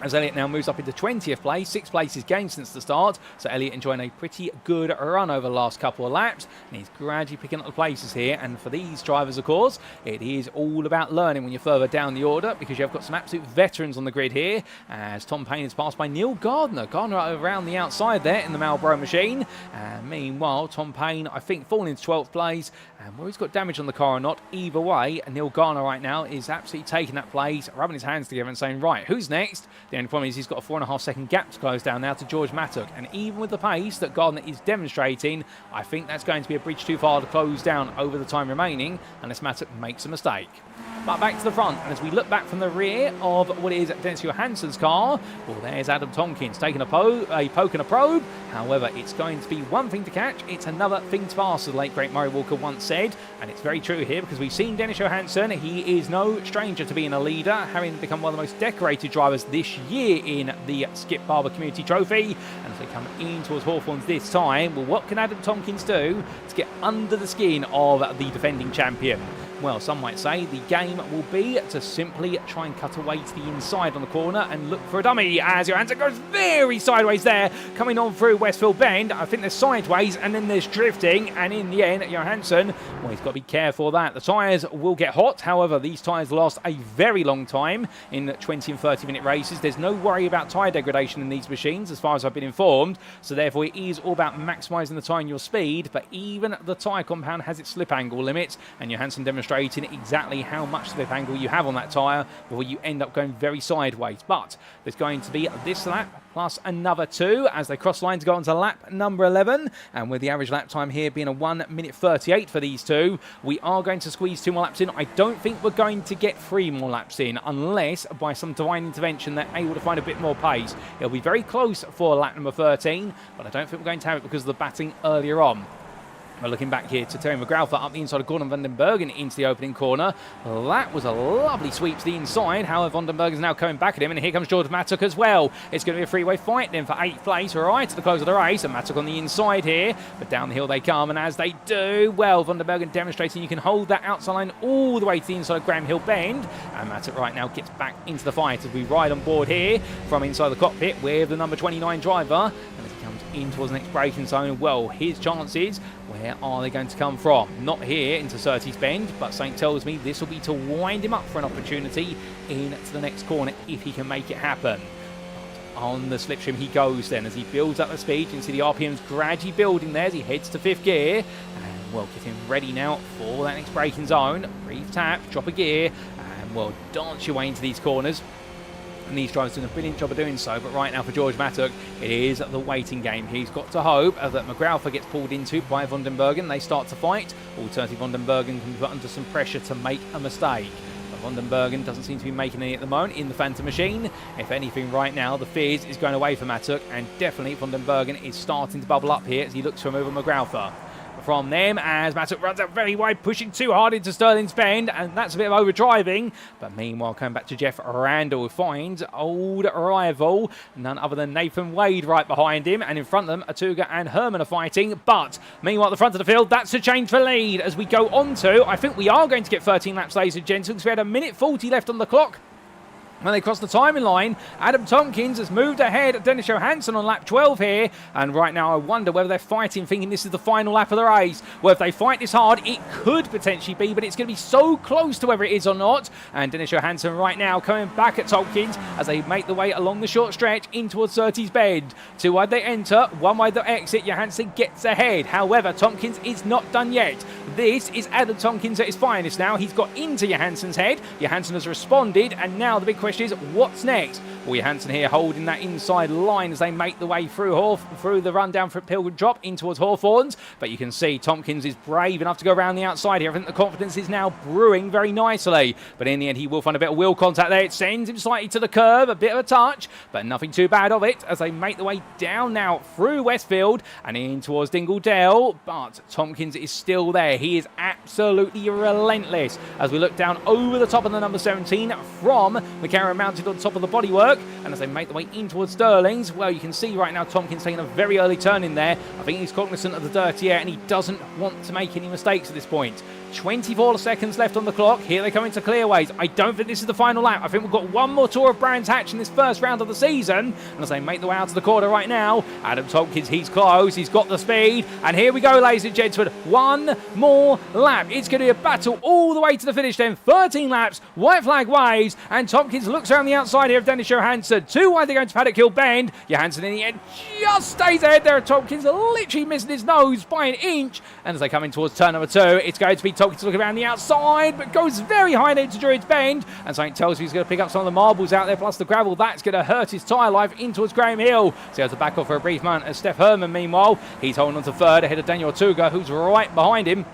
as Elliott now moves up into 20th place, 6 places gained since the start. So Elliott enjoying a pretty good run over the last couple of laps, and he's gradually picking up the places here. And for these drivers, of course, it is all about learning when you're further down the order, because you've got some absolute veterans on the grid here, as Tom Payne is passed by Neil Gardner. Gardner around the outside there in the Marlboro machine, and meanwhile Tom Payne, I think, falling into 12th place, and whether he's got damage on the car or not, either way, Neil Gardner right now is absolutely taking that place, rubbing his hands together and saying, right, who's next? The only problem is he's got a 4.5 second gap to close down now to George Mattock, and even with the pace that Gardner is demonstrating, I think that's going to be a bridge too far to close down over the time remaining unless Mattock makes a mistake. But back to the front, and as we look back from the rear of what is Dennis Johansson's car, well, there's Adam Tompkins taking a poke and a probe. However, it's going to be one thing to catch, it's another thing to pass, as the late great Murray Walker once said, and it's very true here, because we've seen Dennis Johansson. He is no stranger to being a leader, having become one of the most decorated drivers this year in the Skip Barber Community Trophy. And as they come in towards Hawthorns this time, well, what can Adam Tompkins do to get under the skin of the defending champion? well, some might say the game will be to simply try and cut away to the inside on the corner and look for a dummy as Johansson goes very sideways there, coming on through Westfield Bend. I think there's sideways and then there's drifting, and in the end, Johansson, well, he's got to be careful of that. The tyres will get hot. However, these tyres last a very long time in 20 and 30-minute races. There's no worry about tyre degradation in these machines, as far as I've been informed. So therefore, it is all about maximising the tyre and your speed, but even the tyre compound has its slip angle limits, and Johansson demonstrating exactly how much slip angle you have on that tyre before you end up going very sideways. But there's going to be this lap plus another 2 as they cross line to go on to lap number 11, and with the average lap time here being a 1:38 for these two, we are going to squeeze 2 more laps in. I don't think we're going to get 3 more laps in unless by some divine intervention they're able to find a bit more pace. It'll be very close for lap number 13, but I don't think we're going to have it because of the batting earlier on. We're looking back here to Terry McGrath up the inside of Gordon van den Bergen into the opening corner. That was a lovely sweep to the inside. However, van den Bergen's now coming back at him, and here comes George Mattock as well. It's going to be a three-way fight then for 8th place right to the close of the race, and Mattock on the inside here, but down the hill they come, and as they do, well, van den Bergen demonstrating you can hold that outside line all the way to the inside of Graham Hill Bend, and Mattock right now gets back into the fight as we ride on board here from inside the cockpit with the number 29 driver, and as he comes in towards the next braking zone, well, his chances, where are they going to come from? Not here into Surtees Bend, but Saint tells me this will be to wind him up for an opportunity into the next corner if he can make it happen. On the slipstream he goes then as he builds up the speed. You can see the RPMs gradually building there as he heads to 5th gear. And well, get him ready now for that next braking zone. Brief tap, drop a gear, and well, dance your way into these corners. And these drivers doing a brilliant job of doing so, but right now for George Mattock, it is the waiting game. He's got to hope that McGrath gets pulled into by van den Bergen. They start to fight. Alternatively, van den Bergen can be put under some pressure to make a mistake. But van den Bergen doesn't seem to be making any at the moment in the Phantom machine. If anything, right now, the fizz is going away for Mattock, and definitely van den Bergen is starting to bubble up here as he looks to remove a McGrath from them as Mattock runs out very wide, pushing too hard into Sterling's Bend, and that's a bit of overdriving. But meanwhile, coming back to Jeff Randall, who finds old rival, none other than Nathan Wade right behind him, and in front of them, Atuga and Herman are fighting. But meanwhile, at the front of the field, that's a change for lead as we go on to, I think we are going to get 13 laps, ladies and gentlemen, because we had 1:40 left on the clock. When they cross the timing line, Adam Tompkins has moved ahead. Dennis Johansson on lap 12 here. And right now I wonder whether they're fighting, thinking this is the final lap of the race. Well, if they fight this hard, it could potentially be, but it's going to be so close to whether it is or not. And Dennis Johansson right now coming back at Tompkins as they make the way along the short stretch in towards Surtees Bend. 2 wide they enter, 1 wide they exit. Johansson gets ahead. However, Tompkins is not done yet. This is Adam Tompkins at his finest now. He's got into Johansson's head. Johansson has responded, and now the big question is, what's next? Well, Johansson here holding that inside line as they make the way through the run down for Pilgrim Drop in towards Hawthorns. But you can see Tompkins is brave enough to go around the outside here. I think the confidence is now brewing very nicely. But in the end, he will find a bit of wheel contact there. It sends him slightly to the curb, a bit of a touch, but nothing too bad of it as they make the way down now through Westfield and in towards Dingledale. But Tompkins is still there. He is absolutely relentless as we look down over the top of the number 17 from McCarran mounted on top of the bodywork. And as they make the way in towards Sterling's, well, you can see right now Tompkins taking a very early turn in there. I think he's cognizant of the dirty air and he doesn't want to make any mistakes at this point. 24 seconds left on the clock. Here they come into clearways. I don't think this is the final lap. I think we've got one more tour of Brands Hatch in this first round of the season. And as they make the way out to the corner right now, Adam Tompkins, he's close. He's got the speed. And here we go, ladies and gentlemen. One more lap. It's going to be a battle all the way to the finish then. 13 laps. White flag waves. And Tompkins looks around the outside here of Dennis Johansson. 2 wide, they're going to Paddock Hill Bend. Johansson in the end just stays ahead there. Tompkins literally missing his nose by an inch. And as they come in towards turn number 2, it's going to be Tompkins looking around the outside, but goes very high there to Druids Bend. And something tells me he's going to pick up some of the marbles out there, plus the gravel. That's going to hurt his tyre life in towards Graham Hill. So he has to back off for a brief moment. As Steph Herman, meanwhile, he's holding on to third ahead of Daniel Tuga, who's right behind him.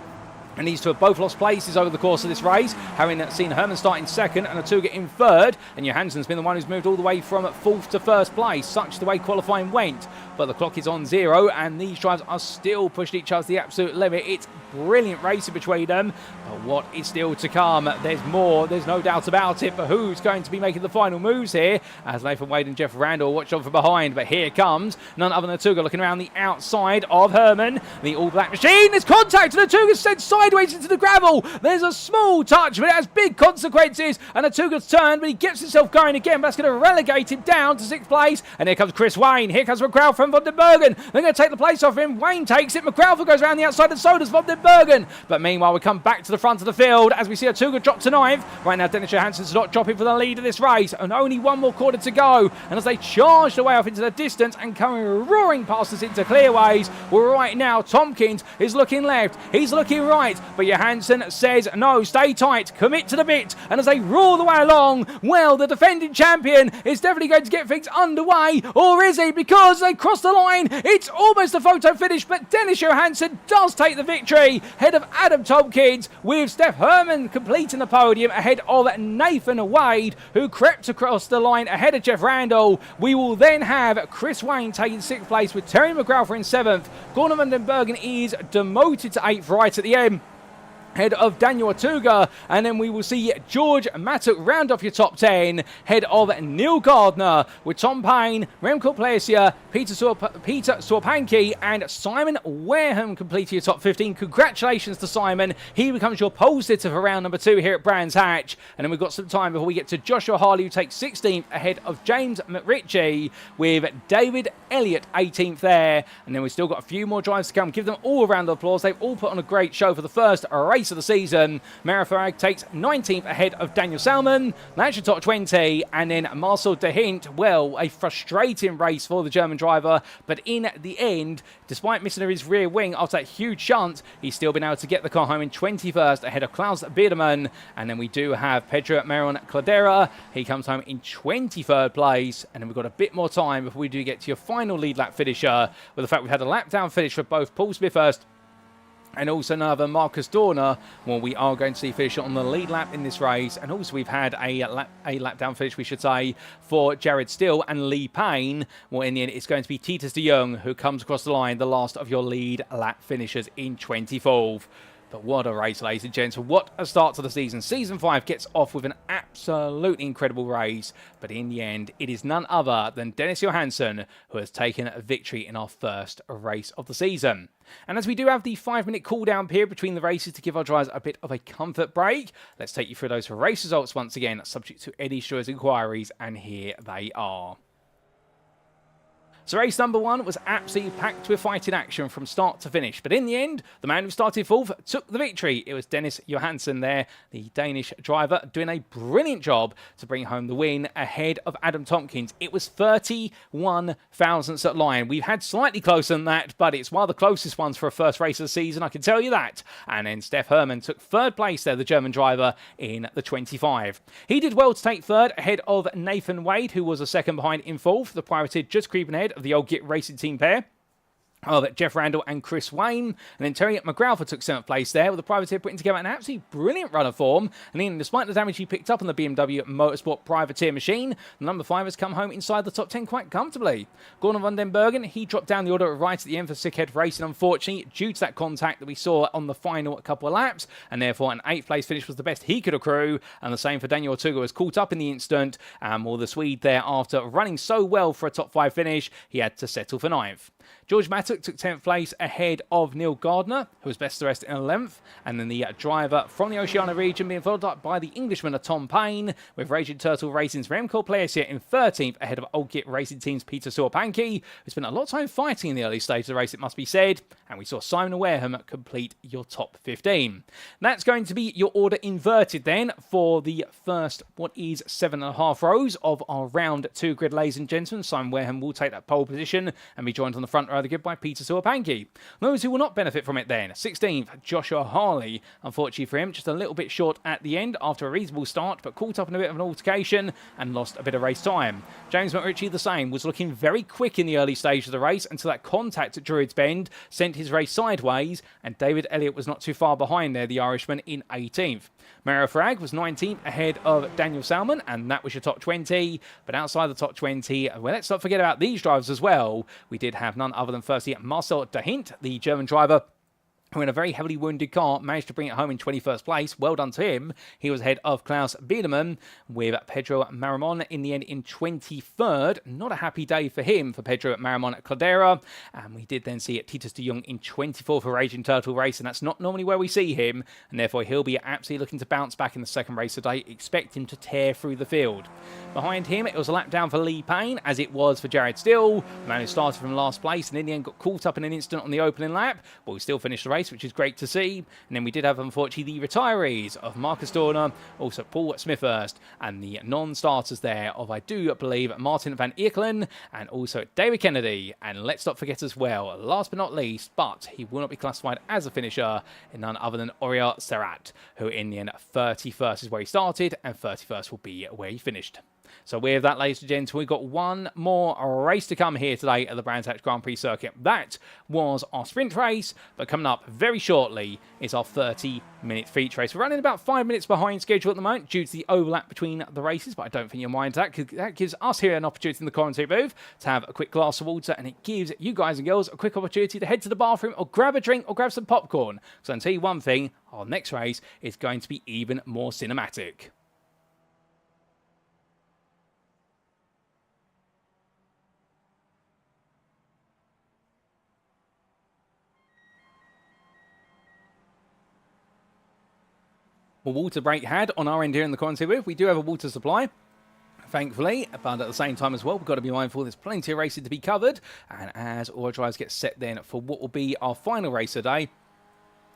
And these two have both lost places over the course of this race, having seen Herman start in second and Atuga in third. And Johansson's been the one who's moved all the way from 4th to 1st place, such the way qualifying went. but the clock is on 0, and these drivers are still pushing each other to the absolute limit. It's brilliant racing between them, but what is still to come? There's more, there's no doubt about it, but who's going to be making the final moves here? As Nathan Wade and Jeff Randall watch on from behind, but here comes none other than Tuga looking around the outside of Herman. The all-black machine, there's contact, and Tuga's sent sideways into the gravel. There's a small touch, but it has big consequences, and Tuga's turned, but he gets himself going again, but that's going to relegate him down to 6th place. And here comes Chris Wayne, here comes McGrath from Van den Bergen. They're going to take the place off him. Wayne takes it, McGrath goes around the outside, and so does Van den Bergen. But meanwhile, we come back to the front of the field as we see Tuga drop to 9th. Right now, Dennis Johansson's not dropping for the lead of this race, and only one more quarter to go. And as they charge their way off into the distance and coming roaring past us into clearways, well, right now, Tompkins is looking left, he's looking right, but Johansson says, no, stay tight, commit to the bit. And as they roar the way along, well, the defending champion is definitely going to get things underway, or is he? Because they cross the line, it's almost a photo finish, but Dennis Johansson does take the victory, ahead of Adam Tompkins, with Steph Herman completing the podium ahead of Nathan Wade, who crept across the line ahead of Jeff Randall. We will then have Chris Wayne taking 6th place with Terry McGrath in 7th. Gordon van den Bergen is demoted to 8th right at the end, head of Daniel Tuga, and then we will see George Mattock round off your top 10, head of Neil Gardner, with Tom Payne, Remco Plessia, Peter Sorpanki, and Simon Wareham completing your top 15. Congratulations to Simon. He becomes your pole sitter for round number 2 here at Brands Hatch. And then we've got some time before we get to Joshua Harley, who takes 16th ahead of James McRitchie, with David Elliott 18th there. And then we've still got a few more drives to come. Give them all a round of applause. They've all put on a great show for the first race of the season. Mara Farag takes 19th ahead of Daniel Salmon. That's your top 20. And then Marcel de Hint, well, a frustrating race for the German driver, but in the end, despite missing his rear wing after that huge shunt, he's still been able to get the car home in 21st ahead of Klaus Biedermann. And then we do have Pedro Maron Cladera. He comes home in 23rd place. And then we've got a bit more time before we do get to your final lead lap finisher, with the fact we've had a lap down finish for both Paul Smithhurst and also another Marcus Dorner. Well, we are going to see finish on the lead lap in this race. And also we've had a lap down finish, we should say, for Jared Steele and Lee Payne. Well, in the end, it's going to be Titus de Jong who comes across the line, the last of your lead lap finishers in 24th. But what a race, ladies and gents. What a start to the season. Season 5 gets off with an absolutely incredible race. But in the end, it is none other than Dennis Johansson who has taken a victory in our first race of the season. And as we do have the 5-minute cool-down period between the races to give our drivers a bit of a comfort break, let's take you through those race results once again, subject to Eddie Stewart's inquiries, and here they are. So race number 1 was absolutely packed with fighting action from start to finish. But in the end, the man who started 4th took the victory. It was Dennis Johansson there, the Danish driver, doing a brilliant job to bring home the win ahead of Adam Tompkins. It was 31 thousandths at line. We've had slightly closer than that, but it's one of the closest ones for a first race of the season, I can tell you that. And then Steph Herman took 3rd place there, the German driver, in the 25. He did well to take 3rd ahead of Nathan Wade, who was a second behind in 4th. The pirated just creeping ahead of the old Git Racing Team pair of Jeff Randall and Chris Wayne. And then Terry McGrath took 7th place there, with the privateer putting together an absolutely brilliant run of form. And then, despite the damage he picked up on the BMW Motorsport privateer machine, the number 5 has come home inside the top 10 quite comfortably. Gordon van den Bergen, he dropped down the order right at the end for Circuit Racing, unfortunately, due to that contact that we saw on the final couple of laps, and therefore an 8th place finish was the best he could accrue. And the same for Daniel Tuga, was caught up in the instant, and the Swede there, after running so well for a top 5 finish, he had to settle for 9th. George Mattock took 10th place ahead of Neil Gardner, who was best the rest in 11th. And then the driver from the Oceania region being followed up by the Englishman Tom Payne, with Raging Turtle Racing's Remco Plessia in 13th ahead of Old Git Racing Team's Peter Sorpanki, who spent a lot of time fighting in the early stage of the race, it must be said. And we saw Simon Wareham complete your top 15. That's going to be your order inverted then for the first, what is 7.5 rows of our round 2 grid, ladies and gentlemen. Simon Wareham will take that pole position and be joined on the front row of the grid by Peter Sorpanki. Those who will not benefit from it then, 16th, Joshua Harley. Unfortunately for him, just a little bit short at the end after a reasonable start, but caught up in a bit of an altercation and lost a bit of race time. James McRitchie, the same, was looking very quick in the early stage of the race until that contact at Druids Bend sent his his race sideways, and David Elliott was not too far behind there, the Irishman, in 18th. Mario Farag was 19th ahead of Daniel Salmon, and that was your top 20. But outside the top 20, well, let's not forget about these drivers as well. We did have none other than firstly Marcel de Hint, the German driver, who in a very heavily wounded car managed to bring it home in 21st place. Well done to him. He was ahead of Klaus Biedermann, with Pedro Maramon in the end in 23rd. Not a happy day for him, for Pedro Maramon at Caldera. And we did then see Titus de Jong in 24th for Raging Turtle race, and that's not normally where we see him, and therefore he'll be absolutely looking to bounce back in the second race today. Expect him to tear through the field. Behind him, it was a lap down for Lee Payne, as it was for Jared Still, the man who started from last place and in the end got caught up in an incident on the opening lap, but we still finished the race, which is great to see. And then we did have, unfortunately, the retirees of Marcus Dorner, also Paul Smithhurst, and the non-starters there of, I do believe, Martin van Eerkelen and also David Kennedy. And let's not forget as well, last but not least, but he will not be classified as a finisher, in none other than Oriol Serrat, who in the end 31st is where he started and 31st will be where he finished. So with that, ladies and gents, we've got one more race to come here today at the Brands Hatch Grand Prix circuit. That was our sprint race, but coming up very shortly is our 30-minute feature race. We're running about 5 minutes behind schedule at the moment due to the overlap between the races, but I don't think you'll mind that, because that gives us here an opportunity in the commentary booth to have a quick glass of water, and it gives you guys and girls a quick opportunity to head to the bathroom or grab a drink or grab some popcorn. So I'll tell you one thing, our next race is going to be even more cinematic. Well, water break had on our end here in the commentary booth. We do have a water supply, thankfully, but at the same time as well, we've got to be mindful there's plenty of racing to be covered. And as all our drivers get set then for what will be our final race today,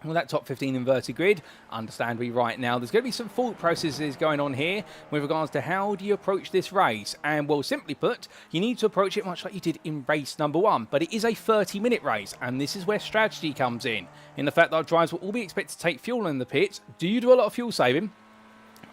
well, that top 15 inverted grid, understandably right now, there's going to be some thought processes going on here with regards to how do you approach this race. And, well, simply put, you need to approach it much like you did in race number 1. But it is a 30-minute race, and this is where strategy comes in the fact that our drivers will all be expected to take fuel in the pits. Do you do a lot of fuel saving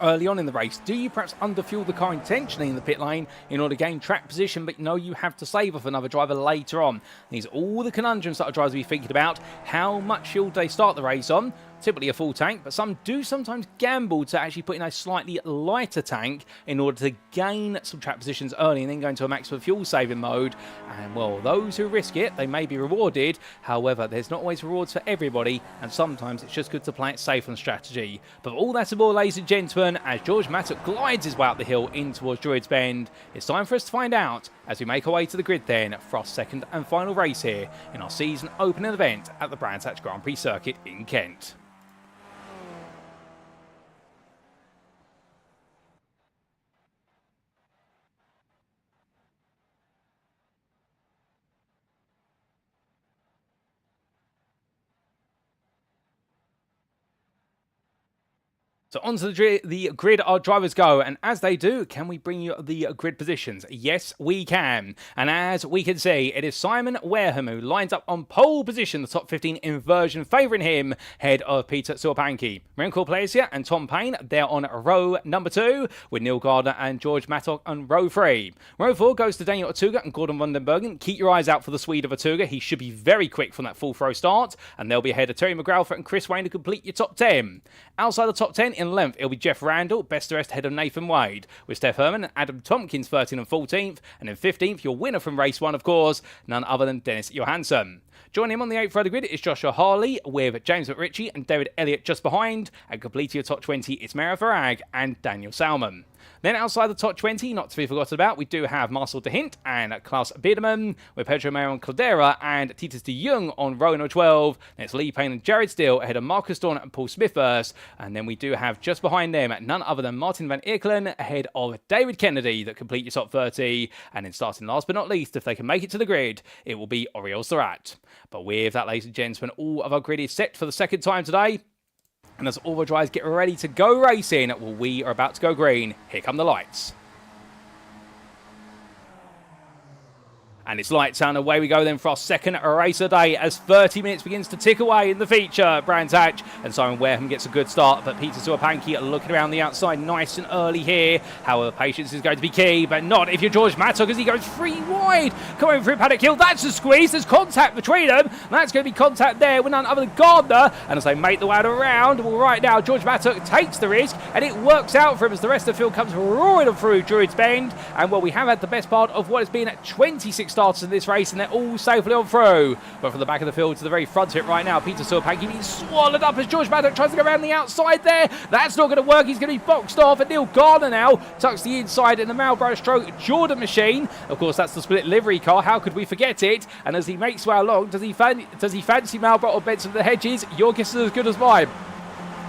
early on in the race? Do you perhaps underfuel the car intentionally in the pit lane in order to gain track position, but know you have to save off another driver later on? These are all the conundrums that our drivers will be thinking about. How much fuel do they start the race on? Typically a full tank, but some do sometimes gamble to actually put in a slightly lighter tank in order to gain some track positions early and then go into a maximum fuel saving mode. And, well, those who risk it, they may be rewarded. However, there's not always rewards for everybody, and sometimes it's just good to play it safe on strategy. But all that and more, ladies and gentlemen, as George Mattock glides his way up the hill in towards Druids Bend, it's time for us to find out as we make our way to the grid then for our second and final race here in our season opening event at the Brands Hatch Grand Prix circuit in Kent. So onto the grid our drivers go, and as they do, can we bring you the grid positions? Yes, we can. And as we can see, it is Simon Wareham who lines up on pole position, the top 15 inversion, favouring him, head of Peter Sorpanki. Remco Plesia and Tom Payne, they're on row number 2, with Neil Gardner and George Mattock on row 3. Row 4 goes to Daniel Atuga and Gordon Vandenbergen. Keep your eyes out for the Swede of Atuga. He should be very quick from that full throw start, and they'll be ahead of Terry McGrath and Chris Wayne to complete your top 10. Outside the top 10 in length, it'll be Jeff Randall, best of rest ahead of Nathan Wade, with Steph Herman and Adam Tompkins 13th and 14th, and in 15th, your winner from race 1, of course, none other than Dennis Johansson. Joining him on the 8th row of the grid is Joshua Harley, with James McRitchie and David Elliott just behind, and completing your top 20, it's Mario Farag and Daniel Salmon. Then outside the top 20, not to be forgotten about, we do have Marcel de Hint and Klaus Biedermann, with Pedro Maron Caldera and Titus de Jong on row number 12. Then it's Lee Payne and Jared Steele ahead of Marcus Dorn and Paul Smithhurst. And then we do have just behind them none other than Martin van Eerkelen ahead of David Kennedy that complete your top 30. And then starting last but not least, if they can make it to the grid, it will be Oriol Serrat. But with that, ladies and gentlemen, all of our grid is set for the second time today. And as all the drivers get ready to go racing, well, we are about to go green. Here come the lights. And it's lights out, and away we go then for our second race of the day as 30 minutes begins to tick away in the feature. Brands Hatch and Simon Wareham gets a good start, but Peter Suapanki looking around the outside nice and early here. However, patience is going to be key, but not if you're George Mattock as he goes 3 wide. Coming through Paddock Hill, that's a squeeze. There's contact between them. That's going to be contact there with none other than Gardner. And as they make the way around, well, right now, George Mattock takes the risk, and it works out for him as the rest of the field comes roaring through Druids Bend. And well, we have had the best part of what has been 26 starters in this race, and they're all safely on through. But from the back of the field to the very front of it right now, Peter Suapanki being swallowed up as George Mattock tries to go around the outside there. That's not going to work. He's going to be boxed off, and Neil Gardner now tucks the inside in the Marlboro Stroke Jordan machine. Of course, that's the split livery car. How could we forget it? And as he makes his way along, does he fancy Marlboro or Benson of the Hedges? Your guess is as good as mine.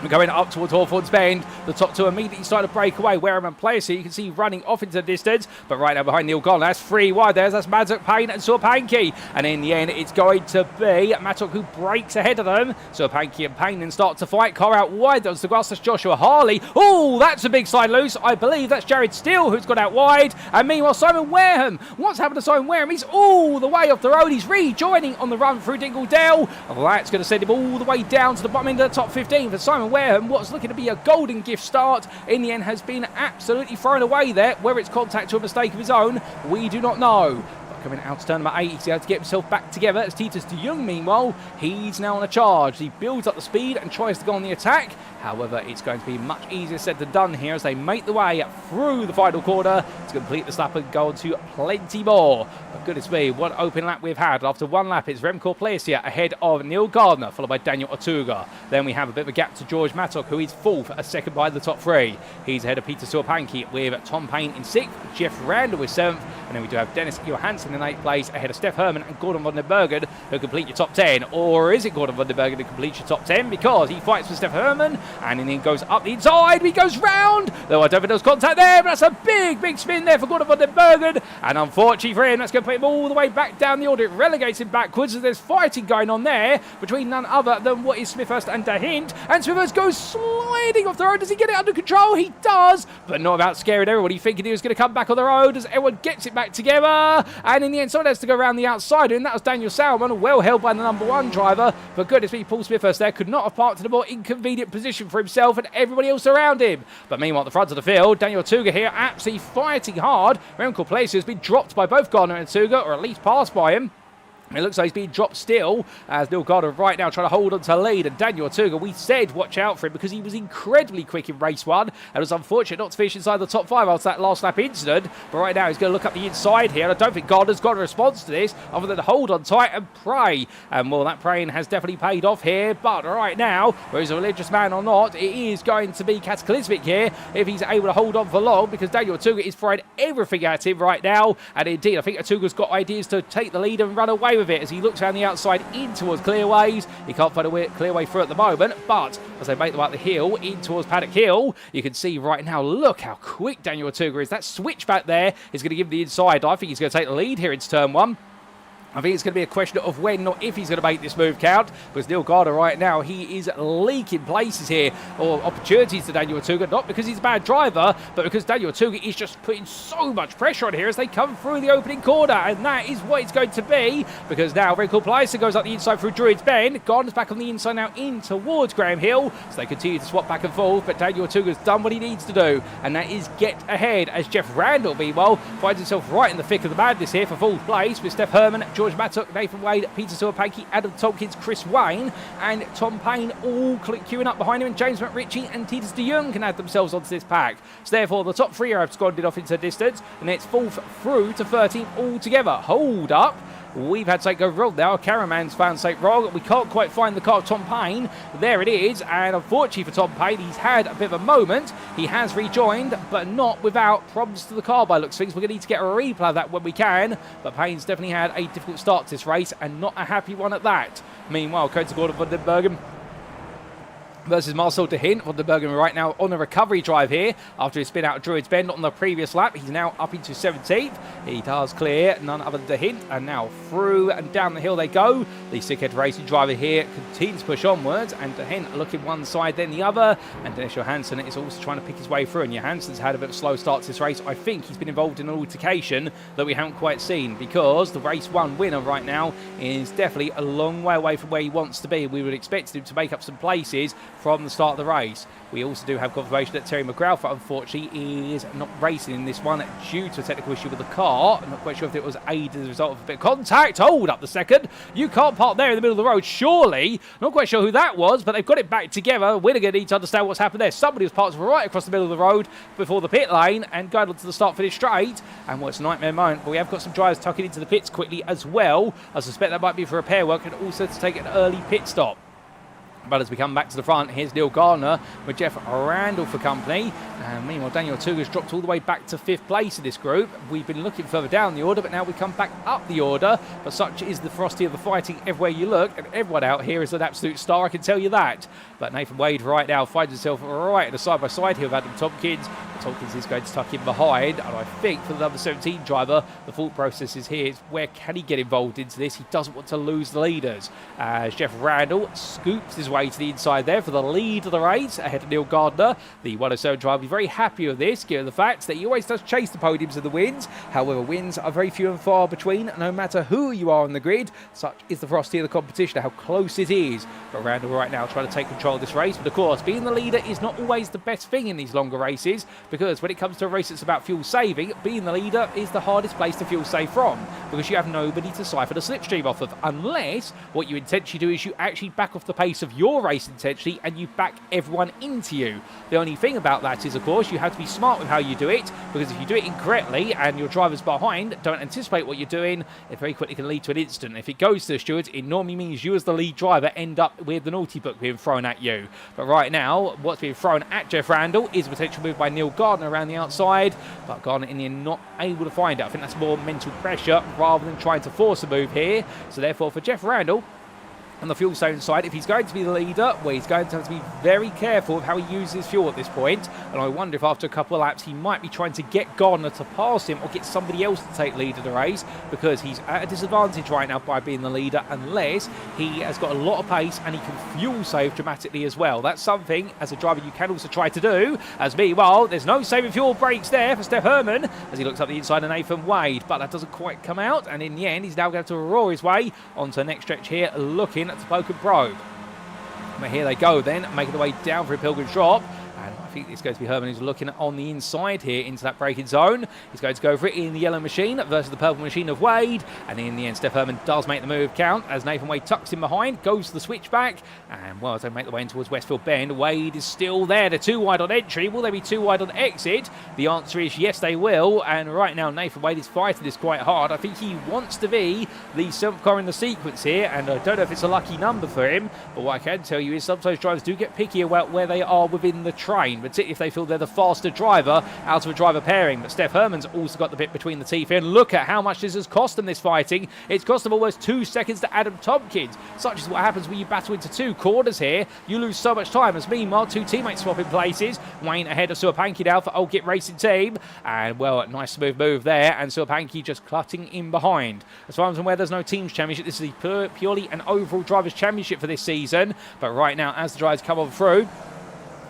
We're going up towards Hawthorne's Bend. The top two immediately start to break away. Wareham and Placer, you can see running off into the distance. But right now behind Neil Gardner, that's 3 wide there. That's Mattock, Payne and Suapanki. And in the end, it's going to be Mattock who breaks ahead of them. Suapanki and Payne then start to fight. Car out wide. That's the grass. That's Joshua Harley. Oh, that's a big side loose. I believe that's Jared Steele who's gone out wide. And meanwhile, Simon Wareham. What's happened to Simon Wareham? He's all the way off the road. He's rejoining on the run through Dingle Dell. And that's going to send him all the way down to the bottom end of the top 15 for Simon Wareham. What's looking to be a golden gift start in the end has been absolutely thrown away there. Whether it's contact or a mistake of his own, we do not know. But coming out to turn number 8, he's able to get himself back together. As Titus de Jong, meanwhile, he's now on a charge. He builds up the speed and tries to go on the attack. However, it's going to be much easier said than done here as they make the way through the final quarter to complete this lap and go on to plenty more. But goodness me, what open lap we've had. After one lap, it's Remco Placia ahead of Neil Gardner, followed by Daniel Otuga. Then we have a bit of a gap to George Mattock, who is fourth, a second by the top 3. He's ahead of Peter Suapanki with Tom Payne in 6th, Jeff Randall with 7th, and then we do have Dennis Johansson in 8th place, ahead of Steph Herman and Gordon van den Bergen, who complete your top 10. Or is it Gordon van den Bergen who completes your top 10? Because he fights with Steph Herman, and then he goes up the inside, he goes round, though I don't think there was contact there, but that's a big spin there for Gordon van den Bergen, and unfortunately for him, that's going to put him all the way back down the order. It relegates him backwards as there's fighting going on there between none other than what is Smithhurst and De Hint, and Smithhurst goes sliding off the road. Does he get it under control? He does, but not about scaring everybody, thinking he was going to come back on the road as everyone gets it back together, and in the end, someone has to go around the outside, and that was Daniel Salmon, well held by the number 1 driver, but goodness me, Paul Smithhurst there could not have parked in a more inconvenient position for himself and everybody else around him. But meanwhile, at the front of the field, Daniel Tuga here absolutely fighting hard. Remco Placer has been dropped by both Gardner and Tuga, or at least passed by him. It looks like he's being dropped still as Neil Gardner right now trying to hold on to lead. And Daniel Tuga, we said watch out for him because he was incredibly quick in race 1 and it was unfortunate not to finish inside the top 5 after that last lap incident. But right now he's going to look up the inside here, and I don't think Gardner's got a response to this other than hold on tight and pray. And well, that praying has definitely paid off here. But right now, whether he's a religious man or not, it is going to be cataclysmic here if he's able to hold on for long, because Daniel Tuga is throwing everything at him right now. And indeed, I think Tuga's got ideas to take the lead and run away with it as he looks around the outside in towards Clearways. He can't find a clear way through at the moment, but as they make the way up the hill in towards Paddock Hill, you can see right now, look how quick Daniel Tuga is. That switch back there is going to give the inside. I think he's going to take the lead here into turn 1. I think it's going to be a question of when, not if he's going to make this move count, because Neil Gardner right now, he is leaking places here, or opportunities to Daniel Tuga, not because he's a bad driver, but because Daniel Tuga is just putting so much pressure on here as they come through the opening corner, and that is what it's going to be, because now Remco Placer goes up the inside through Druids Bend. Gardner's back on the inside now in towards Graham Hill, so they continue to swap back and forth, but Daniel Tuga's done what he needs to do, and that is get ahead, as Jeff Randall, meanwhile, finds himself right in the thick of the madness here for 4th place, with Steph Herman, George Mattock, Nathan Wade, Peter Suapanki, Adam Tompkins, Chris Wayne, and Tom Payne all queuing up behind him, and James McRitchie and Titus de Jong can add themselves onto this pack. So therefore, the top 3 are absconded off into the distance, and it's 4th through to 13th altogether. Hold up. We've had something go wrong now. Caraman's found something wrong. We can't quite find the car of Tom Payne. There it is. And unfortunately for Tom Payne, he's had a bit of a moment. He has rejoined, but not without problems to the car by looks of things. We're going to need to get a replay of that when we can. But Payne's definitely had a difficult start to this race, and not a happy one at that. Meanwhile, going to Gordon van den Bergen. versus Marcel de Hint. Van der Bergen right now on a recovery drive here after his spin out of Druids Bend on the previous lap. He's now up into 17th. He does clear none other than de Hint, and now through and down the hill they go. The Circuit racing driver here continues to push onwards, and de Hint looking one side then the other, and Dennis Johansson is also trying to pick his way through, and Johansson's had a bit of a slow start to this race. I think he's been involved in an altercation that we haven't quite seen, because the race 1 winner right now is definitely a long way away from where he wants to be. We would expect him to make up some places from the start of the race. We also do have confirmation that Terry McGrath, unfortunately, is not racing in this one due to a technical issue with the car. I'm not quite sure if it was aided as a result of a bit of contact. Hold up the second. You can't park there in the middle of the road, surely. Not quite sure who that was, but they've got it back together. We're going to need to understand what's happened there. Somebody was parked right across the middle of the road before the pit lane and going on to the start-finish straight. And what's a nightmare moment, but we have got some drivers tucking into the pits quickly as well. I suspect that might be for repair work and also to take an early pit stop. But as we come back to the front, here's Neil Gardner with Jeff Randall for company. And meanwhile, Daniel Tuga's dropped all the way back to 5th place in this group. We've been looking further down the order, but now we come back up the order. But such is the ferocity of the fighting everywhere you look. And everyone out here is an absolute star, I can tell you that. But Nathan Wade right now finds himself right at a side-by-side here with Adam Tompkins. Tompkins is going to tuck in behind. And I think for the number 17 driver, the thought process is here. Is where can he get involved into this? He doesn't want to lose the leaders. As Jeff Randall scoops his way to the inside there for the lead of the race ahead of Neil Gardner. The 107 driver will be very happy with this, given the fact that he always does chase the podiums and the wins. However, wins are very few and far between, no matter who you are on the grid. Such is the ferocity of the competition, how close it is. But Randall right now trying to take control of this race. But of course, being the leader is not always the best thing in these longer races, because when it comes to a race that's about fuel saving, being the leader is the hardest place to fuel save from, because you have nobody to siphon a slipstream off of, unless what you intentionally do is you actually back off the pace of your race intentionally and you back everyone into you. The only thing about that is, of course, you have to be smart with how you do it, because if you do it incorrectly and your drivers behind don't anticipate what you're doing, it very quickly can lead to an incident. If it goes to the stewards, it normally means you as the lead driver end up with the naughty book being thrown at you. But right now, what's being thrown at Jeff Randall is a potential move by Neil Gardner around the outside, but Gardner in the end not able to find it. I think that's more mental pressure rather than trying to force a move here. So therefore, for Jeff Randall, on the fuel saving side, if he's going to be the leader, well, he's going to have to be very careful of how he uses fuel at this point. And I wonder if after a couple of laps he might be trying to get Gardner to pass him or get somebody else to take lead of the race, because he's at a disadvantage right now by being the leader, unless he has got a lot of pace and he can fuel save dramatically as well. That's something as a driver you can also try to do. As meanwhile, there's no saving fuel breaks there for Steph Herman as he looks up the inside of Nathan Wade, but that doesn't quite come out, and in the end he's now going to roar his way onto the next stretch here, looking to poke and probe. But here they go then, making their way down for a Pilgrim's Drop. And I think it's going to be Herman who's looking on the inside here into that braking zone. He's going to go for it in the yellow machine versus the purple machine of Wade. And in the end, Steph Herman does make the move count as Nathan Wade tucks him behind, goes to the switchback. And well, as they make the way in towards Westfield Bend, Wade is still there. They're too wide on entry. Will they be too wide on exit? The answer is yes, they will. And right now, Nathan Wade is fighting this quite hard. I think he wants to be the 7th car in the sequence here. And I don't know if it's a lucky number for him. But what I can tell you is sometimes drivers do get picky about where they are within the train, particularly if they feel they're the faster driver out of a driver pairing. But Steph Herman's also got the bit between the teeth here. And look at how much this has cost them, this fighting. It's cost them almost 2 seconds to Adam Tompkins. Such is what happens when you battle into 2 corners here. You lose so much time. As meanwhile, 2 teammates swapping places. Wayne ahead of Suapanki now for Old Git Racing Team. And well, nice smooth move there. And Suapanki just clutching in behind. As far as I'm aware, there's no teams championship. This is purely an overall drivers championship for this season. But right now, as the drivers come on through,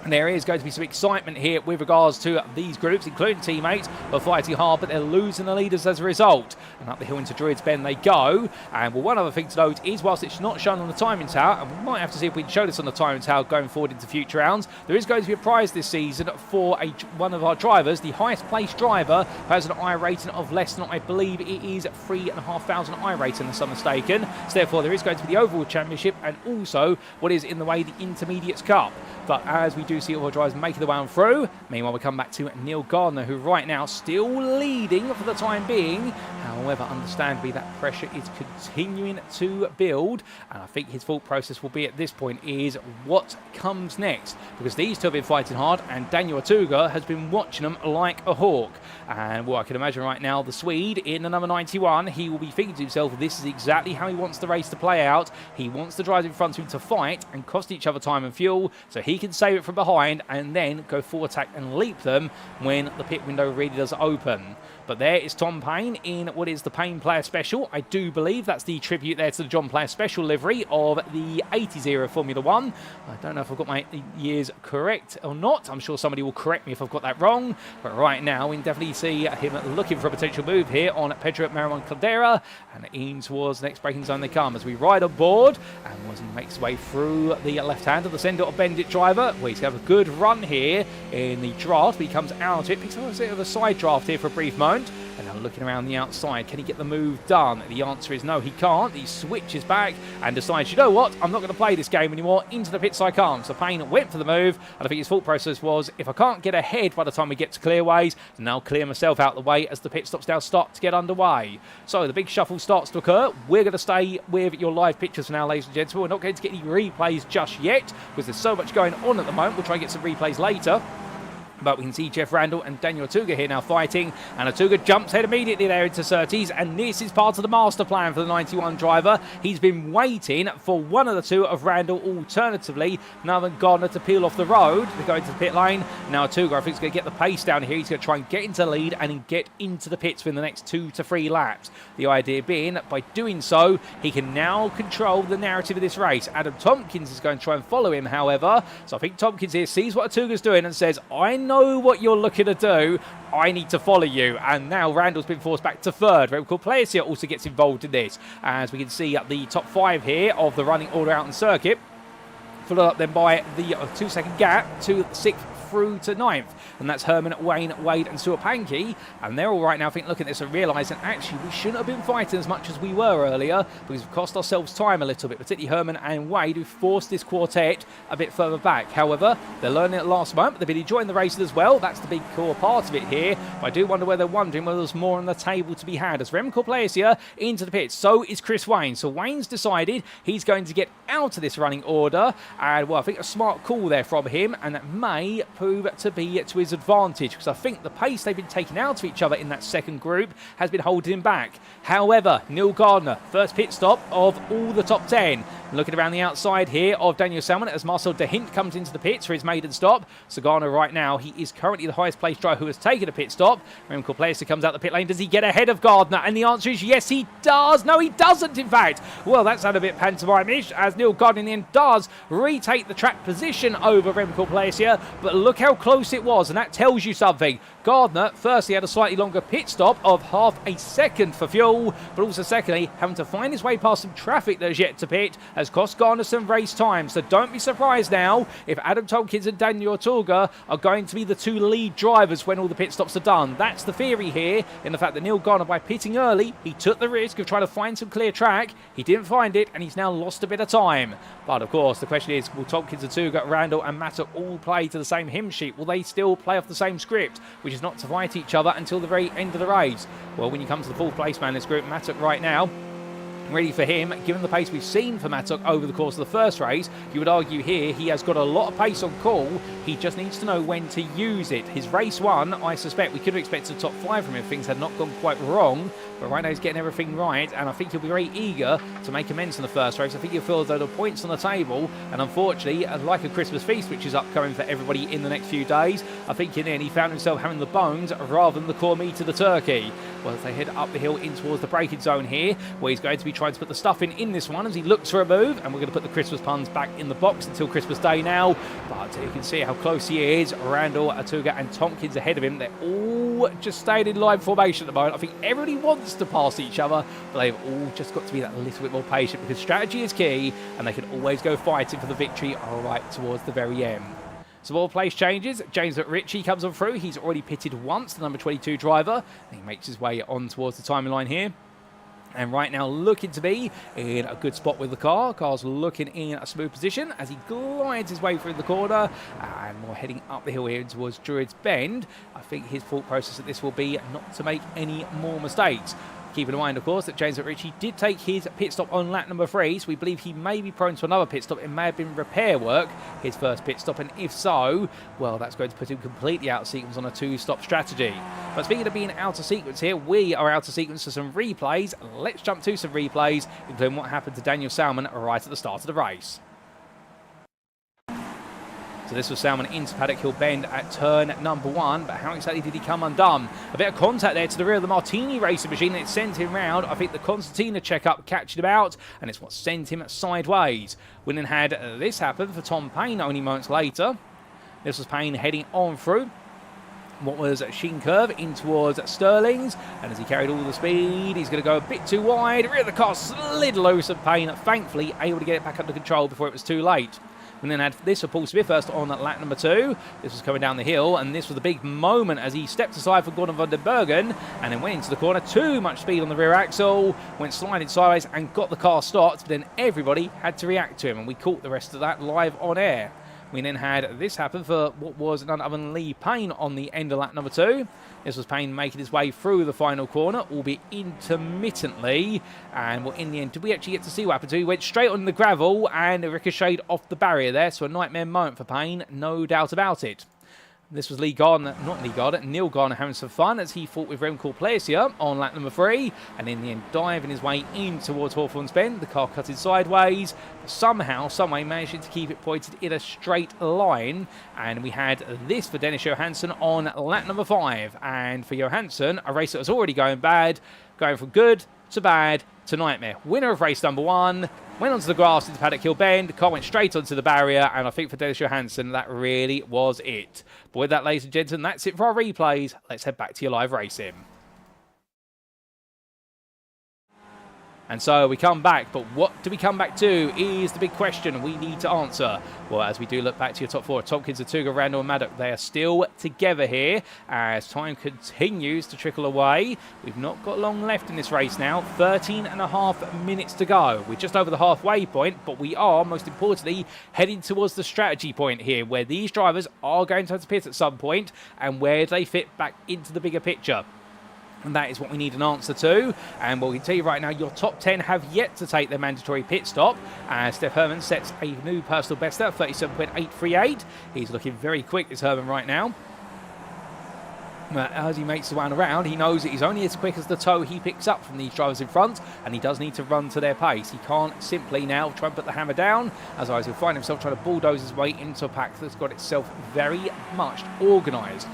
and there is going to be some excitement here with regards to these groups, including teammates who are fighting hard, but they're losing the leaders as a result. And up the hill into Druids Bend they go. And well, one other thing to note is, whilst it's not shown on the timing tower, and we might have to see if we can show this on the timing tower going forward into future rounds, there is going to be a prize this season for one of our drivers, the highest placed driver, who has an I rating of less than, I believe it is 3,500 I rating, unless I'm mistaken. So therefore, there is going to be the overall championship and also what is in the way, the Intermediates Cup. But as we do see all our drivers making the way on through, meanwhile we come back to Neil Gardner, who right now still leading for the time being. However, understandably, that pressure is continuing to build, and I think his thought process will be at this point is what comes next, because these two have been fighting hard, and Daniel Atuga has been watching them like a hawk. And well, I can imagine right now the Swede in the number 91, he will be thinking to himself, this is exactly how he wants the race to play out. He wants the drivers in front of him to fight and cost each other time and fuel, so he can save it from behind and then go full attack and leap them when the pit window really does open. But there is Tom Payne in what is the Payne Player Special. I do believe that's the tribute there to the John Player Special livery of the 80s era Formula 1. I don't know if I've got my years correct or not. I'm sure somebody will correct me if I've got that wrong. But right now, we can definitely see him looking for a potential move here on Pedro Marimon Caldera. And in towards the next braking zone they come as we ride on board. And as he makes his way through the left hand of the Sendot Bendit driver, well, he's going to have a good run here in the draft. But he comes out of it, picks up a bit of a side draft here for a brief moment. And now looking around the outside, can he get the move done? The answer is no, he can't. He switches back and decides, you know what, I'm not going to play this game anymore. Into the pits I can't. So Payne went for the move, and I think his thought process was, if I can't get ahead by the time we get to clearways, then I'll clear myself out of the way as the pit stops now start to get underway. So the big shuffle starts to occur. We're going to stay with your live pictures for now, ladies and gentlemen. We're not going to get any replays just yet, because there's so much going on at the moment. We'll try and get some replays later. But we can see Jeff Randall and Daniel Atuga here now fighting. And Atuga jumps head immediately there into Surtees. And this is part of the master plan for the 91 driver. He's been waiting for one of the two of Randall, alternatively, Nathan Gardner, to peel off the road to go into the pit lane. Now Atuga, I think, is going to get the pace down here. He's going to try and get into the lead and then get into the pits within the next 2 to 3 laps. The idea being, by doing so, he can now control the narrative of this race. Adam Tompkins is going to try and follow him, however. So I think Tompkins here sees what Atuga's doing and says, I know what you're looking to do. I need to follow you. And now Randall's been forced back to third. Remco Plaisir also gets involved in this, as we can see at the top 5 here of the running order out in circuit, followed up then by the 2-second gap to 6th through to 9th. And that's Herman, Wayne, Wade and Stuart Pankey. And they're all right now looking at this and realising, actually, we shouldn't have been fighting as much as we were earlier, because we've cost ourselves time a little bit, particularly Herman and Wade, who forced this quartet a bit further back. However, they're learning at last moment. They've been enjoying the races as well. That's the big core part of it here. But I do wonder whether they're wondering whether there's more on the table to be had. As Remco Plaisir into the pits, so is Chris Wayne. So Wayne's decided he's going to get out of this running order. And, well, I think a smart call there from him, and that may prove to be to his advantage, because I think the pace they've been taking out of each other in that second group has been holding him back. However, Neil Gardner, first pit stop of all the top 10. Looking around the outside here of Daniel Salmon as Marcel de Hint comes into the pits for his maiden stop. So Gardner right now, he is currently the highest placed driver who has taken a pit stop. Remco Plaisir comes out the pit lane. Does he get ahead of Gardner? And the answer is yes, he does. No, he doesn't, in fact. Well, that sounded a bit pantomime-ish, as Neil Gardner in the end does retake the track position over Remco Plaisir. But look how close it was, and that tells you something. Gardner, firstly, had a slightly longer pit stop of half a second for fuel, but also secondly, having to find his way past some traffic that is yet to pit has cost Gardner some race time. So don't be surprised now if Adam Tompkins and Daniel Atuga are going to be the two lead drivers when all the pit stops are done. That's the theory here, in the fact that Neil Gardner, by pitting early, he took the risk of trying to find some clear track. He didn't find it, and he's now lost a bit of time. But of course, the question is, will Tompkins, Atuga, Randall and Mattock all play to the same hymn sheet? Will they still play off the same script, which is not to fight each other until the very end of the race? Well, when you come to the fourth place man in this group, Mattock right now, ready for him, given the pace we've seen for Mattock over the course of the first race, you would argue here he has got a lot of pace on call. He just needs to know when to use it. His race one, I suspect we could have expected a top 5 from him if things had not gone quite wrong, but right now he's getting everything right, and I think he'll be very eager to make amends in the first race. I think he'll feel as though the points on the table, and unfortunately, like a Christmas feast which is upcoming for everybody in the next few days, I think in the end he found himself having the bones rather than the core meat of the turkey. Well, as they head up the hill in towards the braking zone here, where he's going to be trying to put the stuff in this one as he looks for a move, and we're going to put the Christmas puns back in the box until Christmas Day now. But you can see how close he is. Randall, Atuga and Tompkins ahead of him. They're all just staying in line formation at the moment. I think everybody wants to pass each other, but they've all just got to be that little bit more patient, because strategy is key, and they can always go fighting for the victory right towards the very end. So all place changes. James McRitchie comes on through. He's already pitted once, the number 22 driver. And he makes his way on towards the timeline here. And right now looking to be in a good spot with the car. Car's looking in a smooth position as he glides his way through the corner. And more heading up the hill here towards Druids Bend. I think his thought process at this will be not to make any more mistakes. Keep in mind, of course, that James Ritchie did take his pit stop on lap number 3, so we believe he may be prone to another pit stop. It may have been repair work, his first pit stop, and if so, well, that's going to put him completely out of sequence on a 2-stop strategy. But speaking of being out of sequence here, we are out of sequence for some replays. Let's jump to some replays, including what happened to Daniel Salmon right at the start of the race. So this was Salmon into Paddock Hill Bend at turn number 1, but how exactly did he come undone? A bit of contact there to the rear of the Martini racing machine, and it sent him round. I think the Constantina checkup catched him out, and it's what sent him sideways. We then had this happen for Tom Payne only moments later. This was Payne heading on through what was Sheen Curve in towards Sterling's, and as he carried all the speed, he's going to go a bit too wide. Rear of the car slid loose, and Payne thankfully able to get it back under control before it was too late. And then had this for Paul Smith first on lap number 2. This was coming down the hill, and this was the big moment as he stepped aside for Gordon van den Bergen and then went into the corner. Too much speed on the rear axle, went sliding sideways and got the car stopped, but then everybody had to react to him, and we caught the rest of that live on air. We then had this happen for what was none other than Lee Payne on the end of lap number 2. This was Payne making his way through the final corner, albeit intermittently. And well, in the end, did we actually get to see what happened to him? He went straight on the gravel and ricocheted off the barrier there. So a nightmare moment for Payne, no doubt about it. This was Neil Garner having some fun as he fought with Remco Plaisir on lap number 3, and in the end diving his way in towards Hawthorne's Bend. The car cutting sideways, but somehow, someway managing to keep it pointed in a straight line. And we had this for Dennis Johansson on lap number 5, and for Johansson, a race that was already going bad, going from good to bad to nightmare. Winner of race number 1, went onto the grass into Paddock Hill Bend, the car went straight onto the barrier, and I think for Dennis Johansson, that really was it. But with that, ladies and gentlemen, that's it for our replays. Let's head back to your live racing. And so we come back, but what do we come back to is the big question we need to answer. Well, as we do look back to your top 4, Tompkins, Atuga, Randall and Maddock, they are still together here as time continues to trickle away. We've not got long left in this race now, 13.5 minutes to go. We're just over the halfway point, but we are, most importantly, heading towards the strategy point here, where these drivers are going to have to pit at some point and where they fit back into the bigger picture. And that is what we need an answer to. And what we can tell you right now, your top 10 have yet to take their mandatory pit stop. As Steph Herman sets a new personal best at 37.838. He's looking very quick, this Herman, right now. As he makes the one around, he knows that he's only as quick as the toe he picks up from these drivers in front, and he does need to run to their pace. He can't simply now try and put the hammer down, otherwise he'll find himself trying to bulldoze his way into a pack that's got itself very much organised.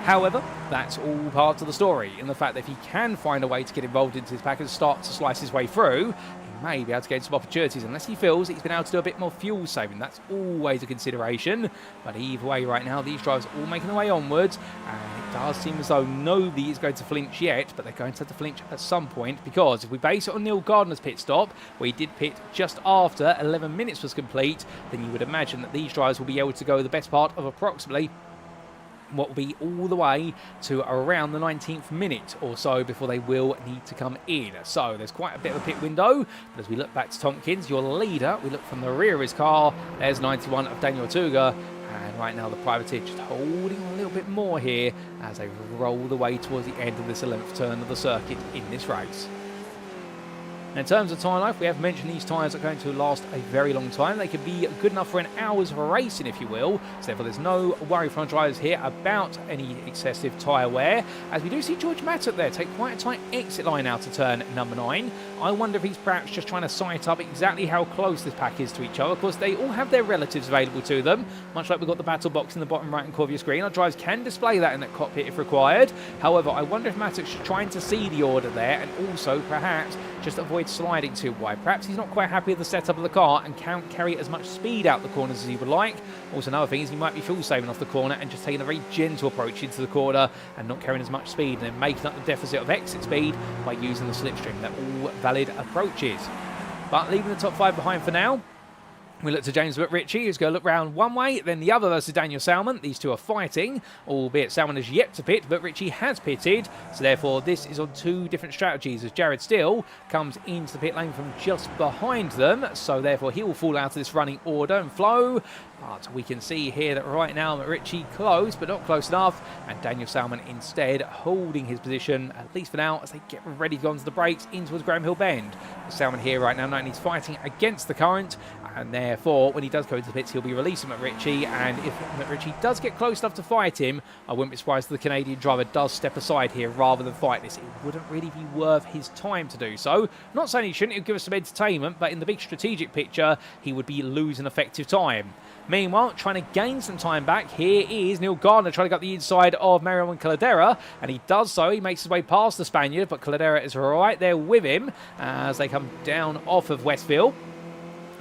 However, that's all part of the story, in the fact that if he can find a way to get involved into his pack and start to slice his way through, he may be able to gain some opportunities, unless he feels he's been able to do a bit more fuel saving. That's always a consideration, but either way right now, these drivers are all making their way onwards, and it does seem as though nobody is going to flinch yet, but they're going to have to flinch at some point, because if we base it on Neil Gardner's pit stop, where he did pit just after 11 minutes was complete, then you would imagine that these drivers will be able to go the best part of approximately what will be all the way to around the 19th minute or so before they will need to come in. So there's quite a bit of a pit window. But as we look back to Tompkins, your leader, we look from the rear of his car. There's 91 of Daniel Atuga. And right now the privateer just holding a little bit more here as they roll the way towards the end of this 11th turn of the circuit in this race. In terms of tyre life, we have mentioned these tyres are going to last a very long time. They could be good enough for an hour's racing, if you will. So therefore, there's no worry from our drivers here about any excessive tyre wear. As we do see George Mattock there take quite a tight exit line out to turn number 9. I wonder if he's perhaps just trying to sight up exactly how close this pack is to each other. Of course, they all have their relatives available to them, much like we've got the battle box in the bottom right-hand corner of your screen. Our drivers can display that in that cockpit if required. However, I wonder if Mattock's trying to see the order there and also perhaps just avoid sliding too wide. Perhaps he's not quite happy with the setup of the car and can't carry as much speed out the corners as he would like. Also, another thing is he might be fuel saving off the corner and just taking a very gentle approach into the corner and not carrying as much speed and then making up the deficit of exit speed by using the slipstream. They're all valid approaches. But leaving the top 5 behind for now, We look to James Ritchie, who's going to look round one way, then the other versus Daniel Salmon. These two are fighting, albeit Salmon has yet to pit, but Ritchie has pitted. So therefore, this is on two different strategies as Jared Steele comes into the pit lane from just behind them. So therefore, he will fall out of this running order and flow. But we can see here that right now Ritchie close, but not close enough. And Daniel Salmon instead holding his position, at least for now, as they get ready to go onto the brakes in towards Graham Hill Bend. Salmon here right now, knowing he's fighting against the current. And therefore, when he does go into the pits, he'll be releasing McRitchie. And if McRitchie does get close enough to fight him, I wouldn't be surprised if the Canadian driver does step aside here rather than fight this. It wouldn't really be worth his time to do so. Not saying he shouldn't, it would give us some entertainment, but in the big strategic picture, he would be losing effective time. Meanwhile, trying to gain some time back, here is Neil Gardner trying to get the inside of Marion Caldera, and he does so. He makes his way past the Spaniard, but Caldera is right there with him as they come down off of Westfield.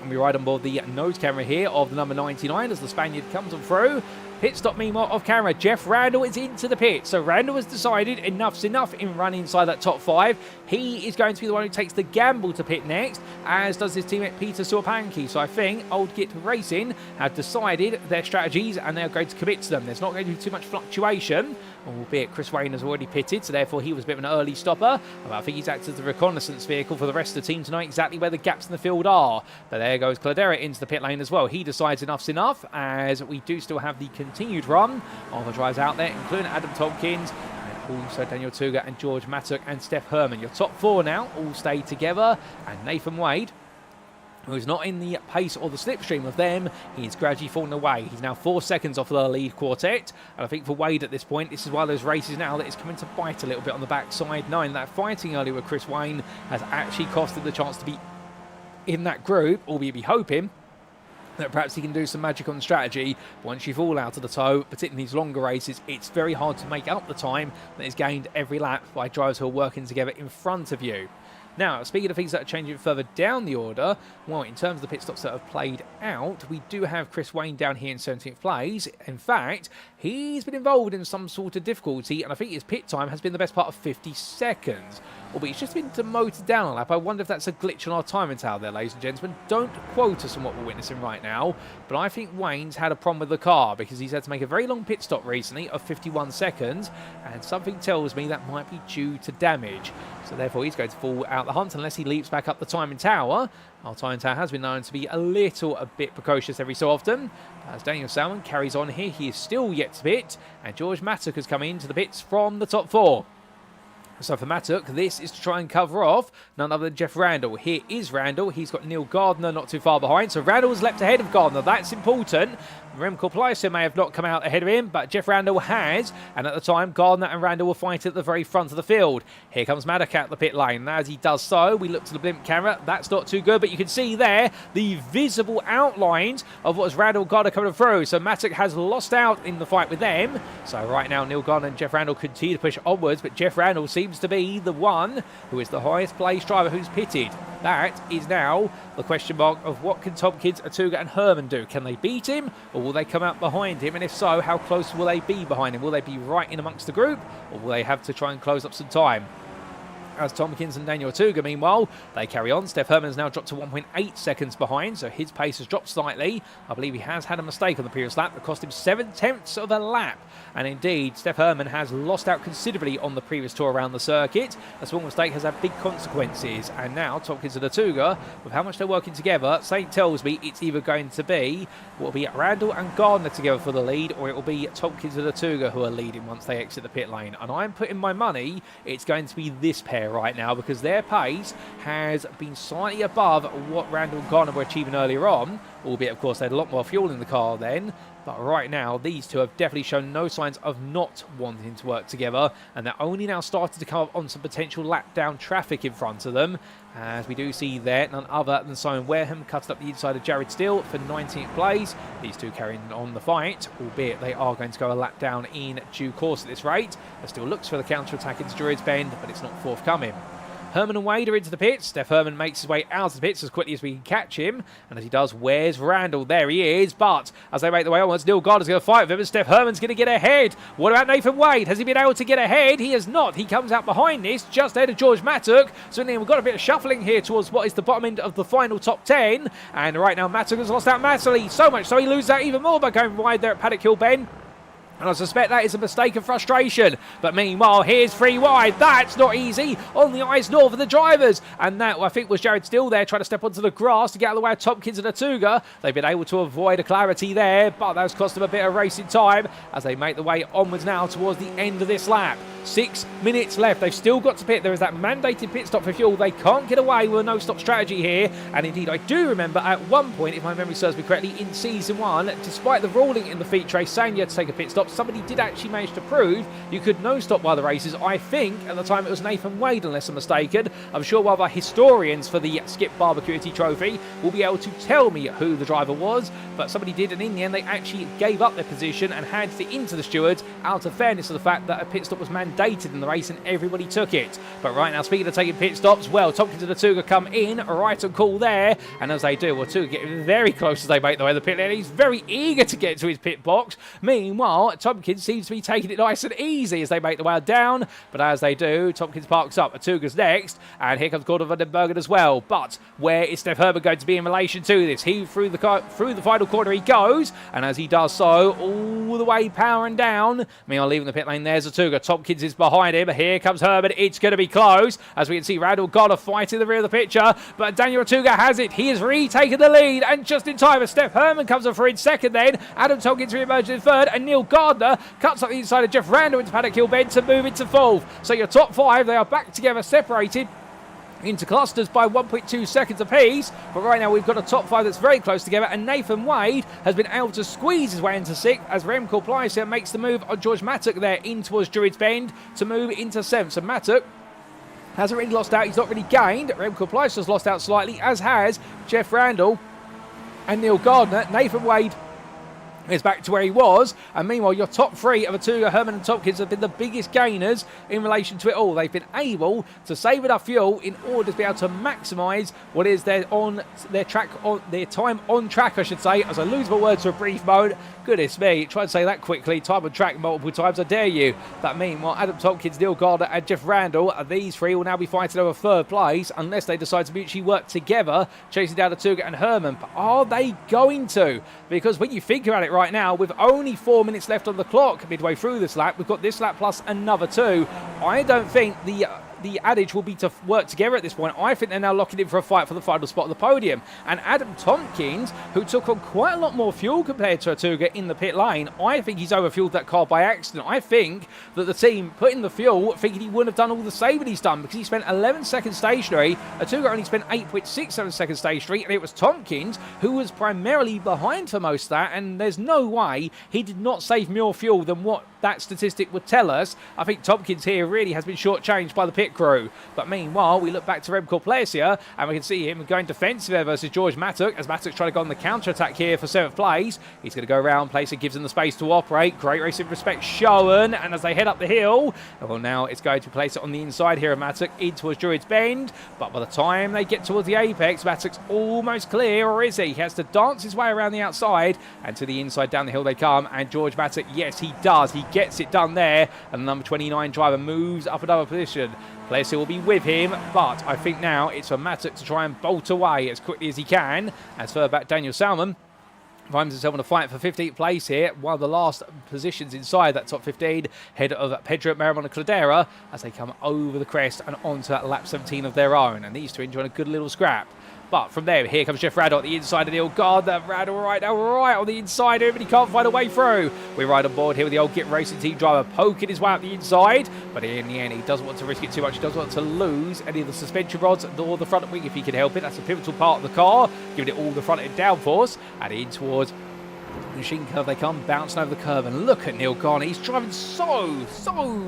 And we ride on board the nose camera here of the number 99 as the Spaniard comes on through. Pit stop meanwhile off camera. Jeff Randall is into the pit. So Randall has decided enough's enough in running inside that top 5. He is going to be the one who takes the gamble to pit next, as does his teammate Peter Sorpanki. So I think Old Git Racing have decided their strategies and they are going to commit to them. There's not going to be too much fluctuation, albeit Chris Wayne has already pitted, so therefore he was a bit of an early stopper. But I think he's acted as a reconnaissance vehicle for the rest of the team to know exactly where the gaps in the field are. But there goes Cladera into the pit lane as well. He decides enough's enough, as we do still have the continued run of the drivers out there, including Adam Tompkins, and also Daniel Tuga and George Mattock and Steph Herman. Your top 4 now all stay together, and Nathan Wade, who is not in the pace or the slipstream of them, he's gradually falling away. He's now 4 seconds off the lead quartet, and I think for Wade at this point, this is one of those races now that is coming to bite a little bit on the backside, knowing that fighting earlier with Chris Wayne has actually cost him the chance to be in that group, albeit be hoping that perhaps he can do some magic on strategy. Once you fall out of the toe, particularly in these longer races, it's very hard to make up the time that is gained every lap by drivers who are working together in front of you. Now, speaking of things that are changing further down the order, well, in terms of the pit stops that have played out, we do have Chris Wayne down here in 17th place. In fact, he's been involved in some sort of difficulty, and I think his pit time has been the best part of 50 seconds. But he's just been demoted down a lap. I wonder if that's a glitch on our timing tower there, ladies and gentlemen. Don't quote us on what we're witnessing right now, but I think Wayne's had a problem with the car because he's had to make a very long pit stop recently of 51 seconds, and something tells me that might be due to damage. So therefore, he's going to fall out the hunt unless he leaps back up the timing tower. Our timing tower has been known to be a bit precocious every so often. As Daniel Salmon carries on here, he is still yet to pit, and George Mattock has come into the pits from the top 4. So for Mattock, this is to try and cover off none other than Jeff Randall. Here is Randall. He's got Neil Gardner not too far behind. So Randall's leapt ahead of Gardner. That's important. Remco Pleiser may have not come out ahead of him, but Jeff Randall has. And at the time, Gardner and Randall will fight at the very front of the field. Here comes Mattock out the pit lane. And as he does so, we look to the blimp camera. That's not too good, but you can see there the visible outlines of what was Randall Gardner coming through. So Mattock has lost out in the fight with them. So right now, Neil Gardner and Jeff Randall continue to push onwards, but Jeff Randall seems to be the one who is the highest placed driver who's pitted. That is now the question mark of what can Tompkins, Atuga and Herman do. Can they beat him, or will they come out behind him? And if so, how close will they be behind him? Will they be right in amongst the group, or will they have to try and close up some time? As Tompkins and Daniel Atuga, meanwhile, they carry on. Steph Herman has now dropped to 1.8 seconds behind, so his pace has dropped slightly. I believe he has had a mistake on the previous lap that cost him 7/10 of a lap. And indeed, Steph Herman has lost out considerably on the previous tour around the circuit. A small mistake has had big consequences. And now, Tompkins and Atuga, with how much they're working together, Saint tells me it's either going to be, will be Randall and Gardner together for the lead, or it will be Tompkins and Atuga who are leading once they exit the pit lane. And I'm putting my money, it's going to be this pair right now, because their pace has been slightly above what Randall and Gardner were achieving earlier on, albeit of course they had a lot more fuel in the car then. But right now, these two have definitely shown no signs of not wanting to work together, and they're only now starting to come up on some potential lap down traffic in front of them, as we do see there none other than Simon Wareham cuts up the inside of Jared Steele for 19th place. These two carrying on the fight, albeit they are going to go a lap down in due course at this rate. There still looks for the counter-attack into Druids Bend, but it's not forthcoming. Herman and Wade are into the pits. Steph Herman makes his way out of the pits as quickly as we can catch him. And as he does, where's Randall? There he is. But as they make their way onwards, Neil Gardner's going to fight with him, and Steph Herman's going to get ahead. What about Nathan Wade? Has he been able to get ahead? He has not. He comes out behind this, just ahead of George Mattock. So we've got a bit of shuffling here towards what is the bottom end of the final top 10. And right now, Mattock has lost out massively. So much so he loses out even more by going wide there at Paddock Hill Bend. And I suspect that is a mistake of frustration. But meanwhile, here's 3 wide. That's not easy on the ice nor for the drivers. And that, I think, was Jared Steele there trying to step onto the grass to get out of the way of Tompkins and Atuga. They've been able to avoid a clarity there, but that's cost them a bit of racing time as they make their way onwards now towards the end of this lap. 6 minutes left. They've still got to pit. There is that mandated pit stop for fuel. They can't get away with a no-stop strategy here. And indeed, I do remember at one point, if my memory serves me correctly, in Season 1, despite the ruling in the feature race saying you had to take a pit stop, somebody did actually manage to prove you could no-stop by the races. I think at the time it was Nathan Wade, unless I'm mistaken. I'm sure one of our historians for the Skip Barber Community Trophy will be able to tell me who the driver was, but somebody did, and in the end they actually gave up their position and handed it into the stewards out of fairness to the fact that a pit stop was mandated in the race and everybody took it. But right now, speaking of taking pit stops, well, Tompkins and Atuga come in, right on call there, and as they do, well, Atuga get very close as they make their way to the pit lane. He's very eager to get to his pit box. Meanwhile, Tompkins seems to be taking it nice and easy as they make the way down, but as they do, Tompkins parks up. Atuga's next, and here comes Gordon van den Bergen as well. But where is Steph Herman going to be in relation to this? He through the final corner he goes, and as he does so, all the way powering down. Meanwhile, leaving the pit lane, there's Atuga. Tompkins is behind him. Here comes Herman. It's going to be close, as we can see Randall Gardner fighting the rear of the picture, but Daniel Atuga has it. He has retaken the lead, and just in time as Steph Herman comes up for in second then, Adam Tompkins re-emerges in third, and Neil Gardner cuts up the inside of Jeff Randall into Paddock Hill Bend to move into fourth. So your top 5, they are back together, separated into clusters by 1.2 seconds apiece, but right now we've got a top 5 that's very close together, and Nathan Wade has been able to squeeze his way into 6th as Remco Pleiser makes the move on George Mattock there in towards Druids Bend to move into 7th. So Mattock hasn't really lost out, he's not really gained. Remco Pleiser has lost out slightly, as has Jeff Randall and Neil Gardner. Nathan Wade is back to where he was, and meanwhile your top 3 of Atuga, Herman and Tompkins have been the biggest gainers in relation to it all. They've been able to save enough fuel in order to be able to maximise what is their time on track, I should say, as I lose my words for a brief moment. Goodness me, try to say that quickly, time on track multiple times, I dare you. But meanwhile, Adam Tompkins, Neil Gardner and Jeff Randall, these 3 will now be fighting over 3rd place unless they decide to mutually work together, chasing down Atuga and Herman. But are they going to? Because when you think about it right now, with only 4 minutes left on the clock midway through this lap, we've got this lap plus another 2. I don't think the adage will be to work together at this point. I think they're now locking in for a fight for the final spot of the podium. And Adam Tompkins, who took on quite a lot more fuel compared to Atuga in the pit lane, I think he's overfueled that car by accident. I think that the team put in the fuel thinking he wouldn't have done all the saving he's done, because he spent 11 seconds stationary. Atuga only spent 8.67 seconds stationary, and it was Tompkins who was primarily behind for most of that, and there's no way he did not save more fuel than what that statistic would tell us. I think Tompkins here really has been shortchanged by the pit crew. But meanwhile, we look back to Remco Pleiser, and we can see him going defensive there versus George Mattock, as Mattock's trying to go on the counter-attack here for 7th place. He's going to go around. Pleiser gives him the space to operate. Great racing respect shown, and as they head up the hill, well, now it's going to place it on the inside here of Mattock in towards Druids Bend. But by the time they get towards the apex, Mattock's almost clear, or is he? He has to dance his way around the outside, and to the inside down the hill they come, and George Mattock, yes, he does. He gets it done there, and the number 29 driver moves up another position. Pleiser will be with him, but I think now it's for Mattock to try and bolt away as quickly as he can. As further back, Daniel Salmon finds himself in a fight for 15th place here, one of the last positions inside that top 15, head of Pedro Maramon and Cladera, as they come over the crest and onto lap 17 of their own. And these two enjoying a good little scrap. But from there, here comes Jeff Randall at the inside of the old guard. Randall right now, right on the inside, but he can't find a way through. We're right on board here with the old Git Racing team driver poking his way up the inside. But in the end, he doesn't want to risk it too much. He doesn't want to lose any of the suspension rods or the front wing if he can help it. That's a pivotal part of the car, giving it all the front end downforce. And in towards Machine curve they come, bouncing over the curve, and look at Neil Garner. He's driving so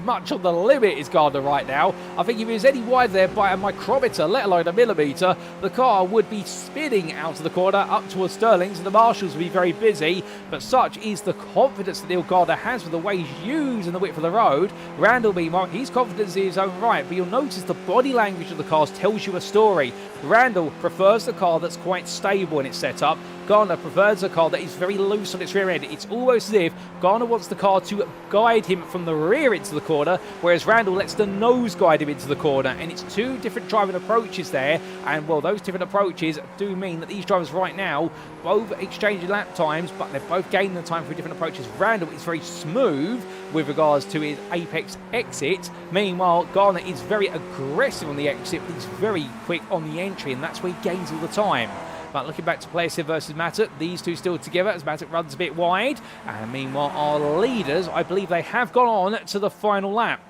much on the limit, is Gardner right now. I think if he was any wider there by a micrometer, let alone a millimetre, the car would be spinning out of the corner up towards Sterling's, and the marshals would be very busy. But such is the confidence that Neil Gardner has with the way he's using the width of the road. Randall, meanwhile, he's confident in his own right, but you'll notice the body language of the cars tells you a story. Randall prefers the car that's quite stable in its setup. Garner prefers a car that is very loose on its rear end. It's almost as if Garner wants the car to guide him from the rear into the corner, whereas Randall lets the nose guide him into the corner. And it's two different driving approaches there. And, well, those different approaches do mean that these drivers right now both exchanging lap times, but they're both gaining the time for different approaches. Randall is very smooth with regards to his apex exit. Meanwhile, Garner is very aggressive on the exit, but he's very quick on the entry, and that's where he gains all the time. But looking back to Plaisir versus Mattock, these two still together as Mattock runs a bit wide. And meanwhile, our leaders, I believe they have gone on to the final lap.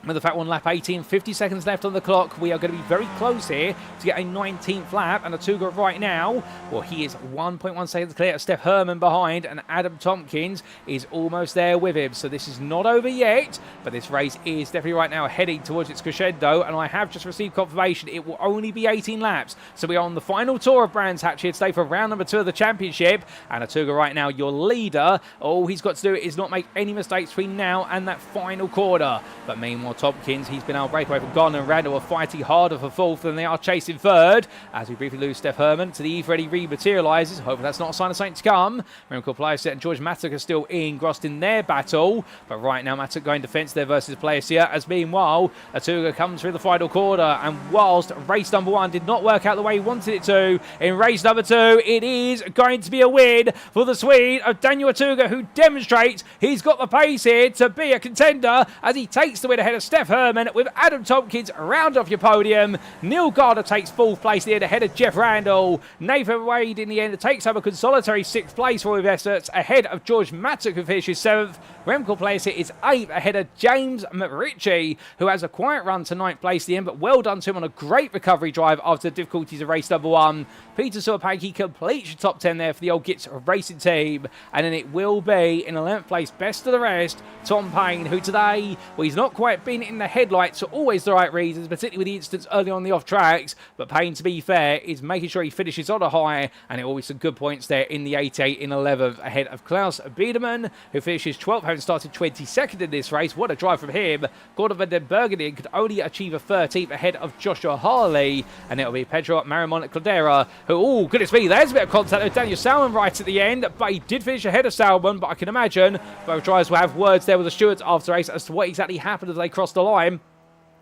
With the fact on lap 18, 50 seconds left on the clock, we are going to be very close here to get a 19th lap. And Atuga right now, well, he is 1.1 seconds clear of Steph Herman behind, and Adam Tompkins is almost there with him. So this is not over yet, but this race is definitely right now heading towards its crescendo. And I have just received confirmation it will only be 18 laps. So we are on the final tour of Brands Hatch here today for round number 2 of the championship. And Atuga right now, your leader, all he's got to do is not make any mistakes between now and that final quarter. But meanwhile, Tompkins, he's been able to break away from Garner and Randall are fighting harder for 4th than they are chasing 3rd. As we briefly lose Steph Herman to the Eve Ready rematerialises. Hopefully that's not a sign of something to come. Remember, Plaisir and George Mattock are still engrossed in their battle. But right now, Mattock going defence there versus Plaisir. As meanwhile, Atuga comes through the final quarter. And whilst race number 1 did not work out the way he wanted it to, in race number 2, it is going to be a win for the Swede of Daniel Atuga, who demonstrates he's got the pace here to be a contender as he takes the win ahead of Steph Herman, with Adam Tompkins round off your podium. Neil Gardner takes 4th place there ahead of Jeff Randall. Nathan Wade in the end takes over consolatory 6th place for his efforts ahead of George Mattock, who finishes 7th. Remco Plaisir is 8th ahead of James McRitchie, who has a quiet run to 9th place at the end, but well done to him on a great recovery drive after the difficulties of race number 1. Peter Sorpanki completes your top 10 there for the old Gits Racing team, and then it will be in 11th place, best of the rest, Tom Payne, who today, well, he's not quite been in the headlights for always the right reasons, particularly with the instance early on the off tracks. But Payne, to be fair, is making sure he finishes on a high, and it will be some good points there in the 88 in 11th ahead of Klaus Biedermann, who finishes 12th, having started 22nd in this race. What a drive from him. Gordon van den Bergen could only achieve a 13th ahead of Joshua Harley, and it'll be Pedro Marimon Caldera, who, oh goodness me, there's a bit of contact with Daniel Salmon right at the end, but he did finish ahead of Salmon. But I can imagine both drivers will have words there with the stewards after race as to what exactly happened as they crossed the line.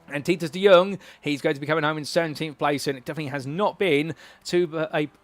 And Titus de Jong, he's going to be coming home in 17th place, and it definitely has not been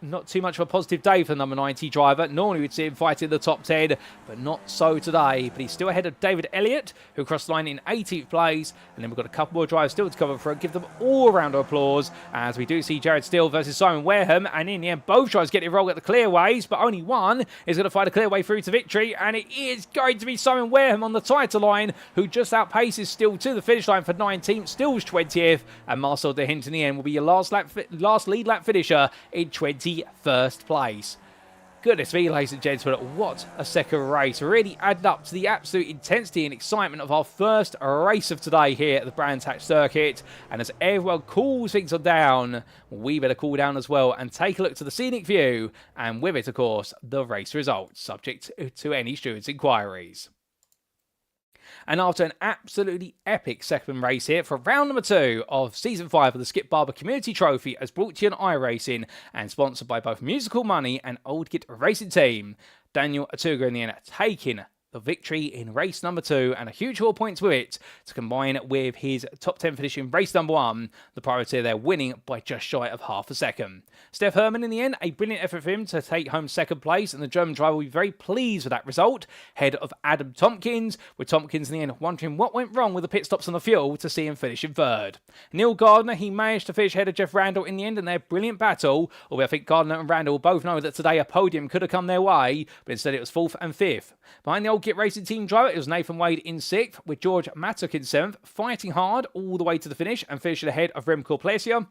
not too much of a positive day for the number 90 driver. Normally we'd see him fighting the top 10, but not so today. But he's still ahead of David Elliott, who crossed the line in 18th place. And then we've got a couple more drivers still to cover for it. Give them all a round of applause, as we do see Jared Steele versus Simon Wareham. And in the end, both drivers get it wrong at the clearways, but only one is going to find a clear way through to victory. And it is going to be Simon Wareham on the title line, who just outpaces Steele to the finish line for 19th. Steele's 20th, and Marcel de Hint in the end will be your last lead lap finisher in 21st place. Goodness me, ladies and gentlemen, what a second race. Really added up to the absolute intensity and excitement of our first race of today here at the Brands Hatch circuit. And as everyone cools things down, we better cool down as well and take a look to the scenic view, and with it, of course, the race results, subject to any stewards' inquiries. And after an absolutely epic second race here for round number 2 of Season 5 of the Skip Barber Community Trophy, as brought to you on iRacing and sponsored by both Musical Money and Old Git Racing Team, Daniel Atuga in the end taking the victory in race number 2, and a huge haul points with it to combine with his top 10 finish in race number 1. The priority there winning by just shy of half a second. Steph Herman in the end, a brilliant effort for him to take home 2nd place, and the German driver will be very pleased with that result, ahead of Adam Tompkins, with Tompkins in the end wondering what went wrong with the pit stops on the fuel to see him finish in 3rd. Neil Gardner, he managed to finish ahead of Jeff Randall in the end in their brilliant battle, although I think Gardner and Randall both know that today a podium could have come their way, but instead it was 4th and 5th. Behind the old Git Racing Team driver, it was Nathan Wade in 6th, with George Mattock in 7th, fighting hard all the way to the finish and finishing ahead of Remco Plaisir.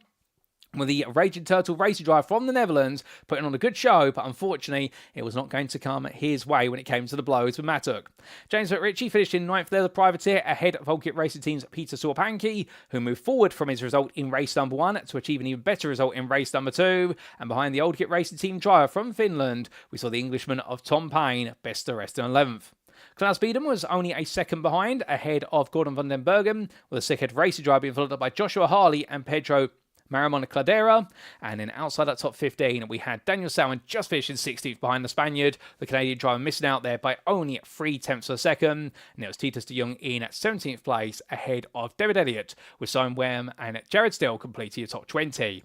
with the Raging Turtle Racing Drive from the Netherlands putting on a good show, but unfortunately it was not going to come his way when it came to the blows with Mattock. James McRitchie finished in 9th there, the privateer, ahead of Old Git Racing Team's Peter Sorpanki, who moved forward from his result in race number 1 to achieve an even better result in race number 2, and behind the Old Git Racing Team driver from Finland, we saw the Englishman of Tom Payne best the rest in 11th. Klaus Biedem was only a second behind, ahead of Gordon van den Bergen, with a sick-head racing drive being followed up by Joshua Harley and Pedro Maramon Cladera, and then outside that top 15, we had Daniel Salmon just finishing 16th behind the Spaniard, the Canadian driver missing out there by only 3/10 of a second, and it was Titus de Jong in at 17th place, ahead of David Elliott, with Simon Wem and Jared Still completing the top 20.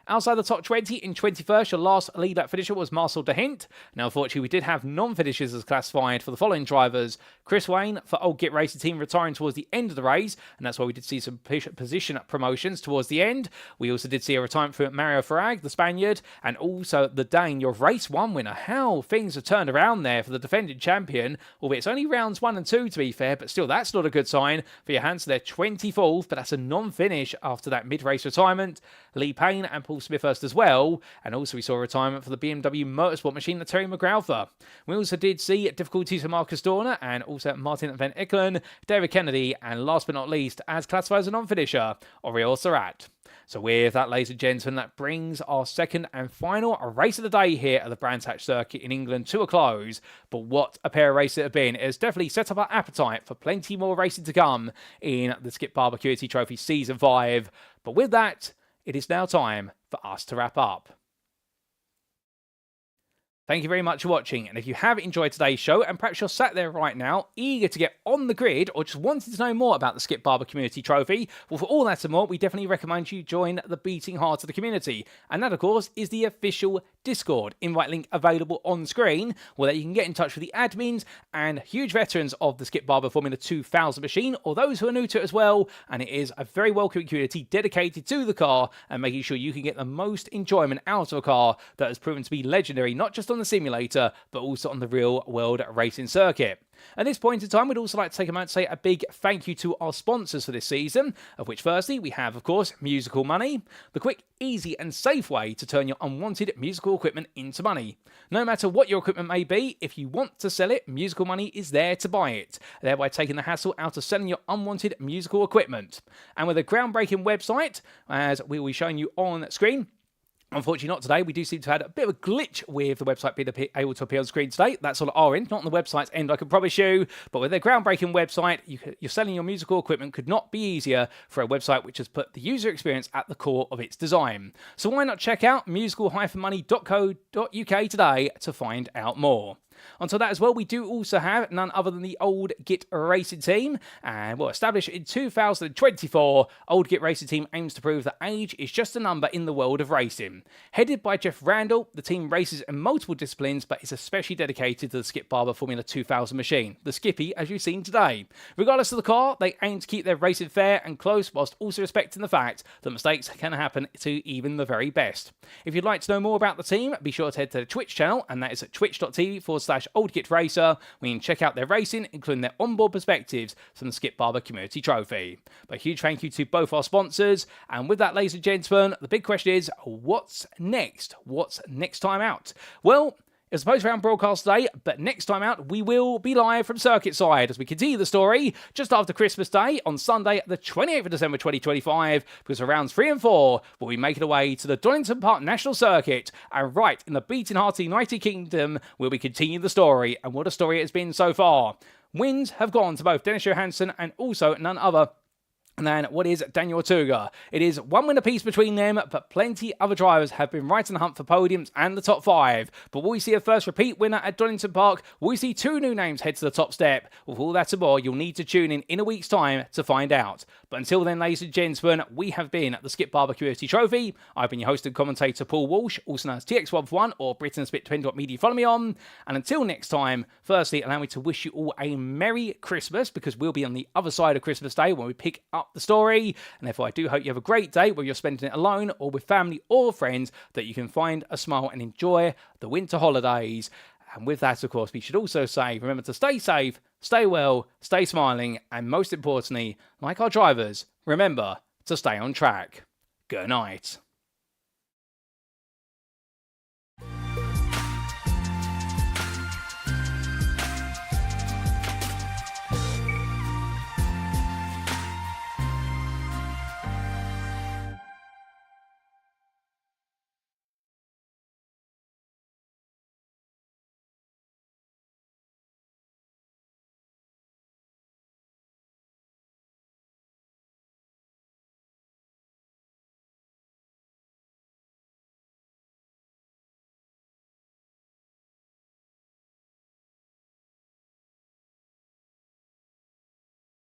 Outside the top 20 in 21st, your last lead lap finisher was Marcel de Hint. Now, unfortunately, we did have non-finishers as classified for the following drivers. Chris Wayne for Old Git Racing Team retiring towards the end of the race, and that's why we did see some position promotions towards the end. We also did see a retirement for Mario Farag, the Spaniard, and also the Dane, your race 1 winner. How things have turned around there for the defending champion, albeit it's only rounds 1 and 2 to be fair, but still that's not a good sign for Johansson. They're 24th, but that's a non-finish after that mid-race retirement. Lee Payne and Paul Smithhurst as well, and also we saw a retirement for the BMW Motorsport machine, Terry McGrauther. We also did see difficulties for Marcus Dorner and also Martin Van Eckelen, David Kennedy, and last but not least, as classified as a non-finisher, Oriol Surratt. So with that, ladies and gentlemen, that brings our second and final race of the day here at the Brands Hatch Circuit in England to a close. But what a pair of races it have been. It has definitely set up our appetite for plenty more racing to come in the Skip Barber QT Trophy Season 5. But with that, it is now time for us to wrap up. Thank you very much for watching, and if you have enjoyed today's show and perhaps you're sat there right now eager to get on the grid or just wanting to know more about the Skip Barber Community Trophy, well, for all that and more, we definitely recommend you join the beating heart of the community, and that of course is the official Discord. Invite link available on screen where you can get in touch with the admins and huge veterans of the Skip Barber Formula 2000 machine, or those who are new to it as well, and it is a very welcoming community dedicated to the car and making sure you can get the most enjoyment out of a car that has proven to be legendary, not just on the simulator, but also on the real world racing circuit. At this point in time, we'd also like to take a moment to say a big thank you to our sponsors for this season, of which firstly we have, of course, Musical Money, the quick, easy and safe way to turn your unwanted musical equipment into money. No matter what your equipment may be, if you want to sell it, Musical Money is there to buy it, thereby taking the hassle out of selling your unwanted musical equipment. And with a groundbreaking website, as we will be showing you on screen, unfortunately not today, we do seem to have had a bit of a glitch with the website being able to appear on screen today. That's on our end, not on the website's end, I can promise you. But with their groundbreaking website, you're selling your musical equipment could not be easier for a website which has put the user experience at the core of its design. So why not check out musical-money.co.uk today to find out more. On top of that as well, we do also have none other than the Old Git Racing Team, and well, established in 2024, Old Git Racing Team aims to prove that age is just a number in the world of racing. Headed by Jeff Randall, the team races in multiple disciplines, but is especially dedicated to the Skip Barber Formula 2000 machine, the Skippy as you've seen today. Regardless of the car, they aim to keep their racing fair and close, whilst also respecting the fact that mistakes can happen to even the very best. If you'd like to know more about the team, be sure to head to the Twitch channel, and that is at twitch.tv/Old Git Racer, where you can check out their racing, including their onboard perspectives from the Skip Barber Community Trophy. But a huge thank you to both our sponsors, and with that, ladies and gentlemen, the big question is, what's next? What's next time out? Well, it's supposed to be on broadcast today, but next time out, we will be live from Circuit Side as we continue the story just after Christmas Day on Sunday, the 28th of December 2025, because for rounds 3 and 4, we'll be making our way to the Donington Park National Circuit, and right in the beating heart of the United Kingdom, we'll be continuing the story, and what a story it has been so far. Wins have gone to both Dennis Johansson and also none other than what is Daniel Tuga. It is one win apiece between them, but plenty other drivers have been right in the hunt for podiums and the top 5. But will we see a first repeat winner at Donington Park? Will we see 2 new names head to the top step? With all that and more, you'll need to tune in a week's time to find out. But until then, ladies and gentlemen, we have been at the Skip Barber QT Trophy. I've been your host and commentator, Paul Walsh, also known as TX141 or Britain Spit, depending on what media you follow me on. And until next time, firstly, allow me to wish you all a Merry Christmas, because we'll be on the other side of Christmas Day when we pick up the story, and therefore I do hope you have a great day, whether you're spending it alone or with family or friends, that you can find a smile and enjoy the winter holidays. And with that, of course, we should also say, remember to stay safe, stay well, stay smiling, and most importantly, like our drivers, remember to stay on track. Good night.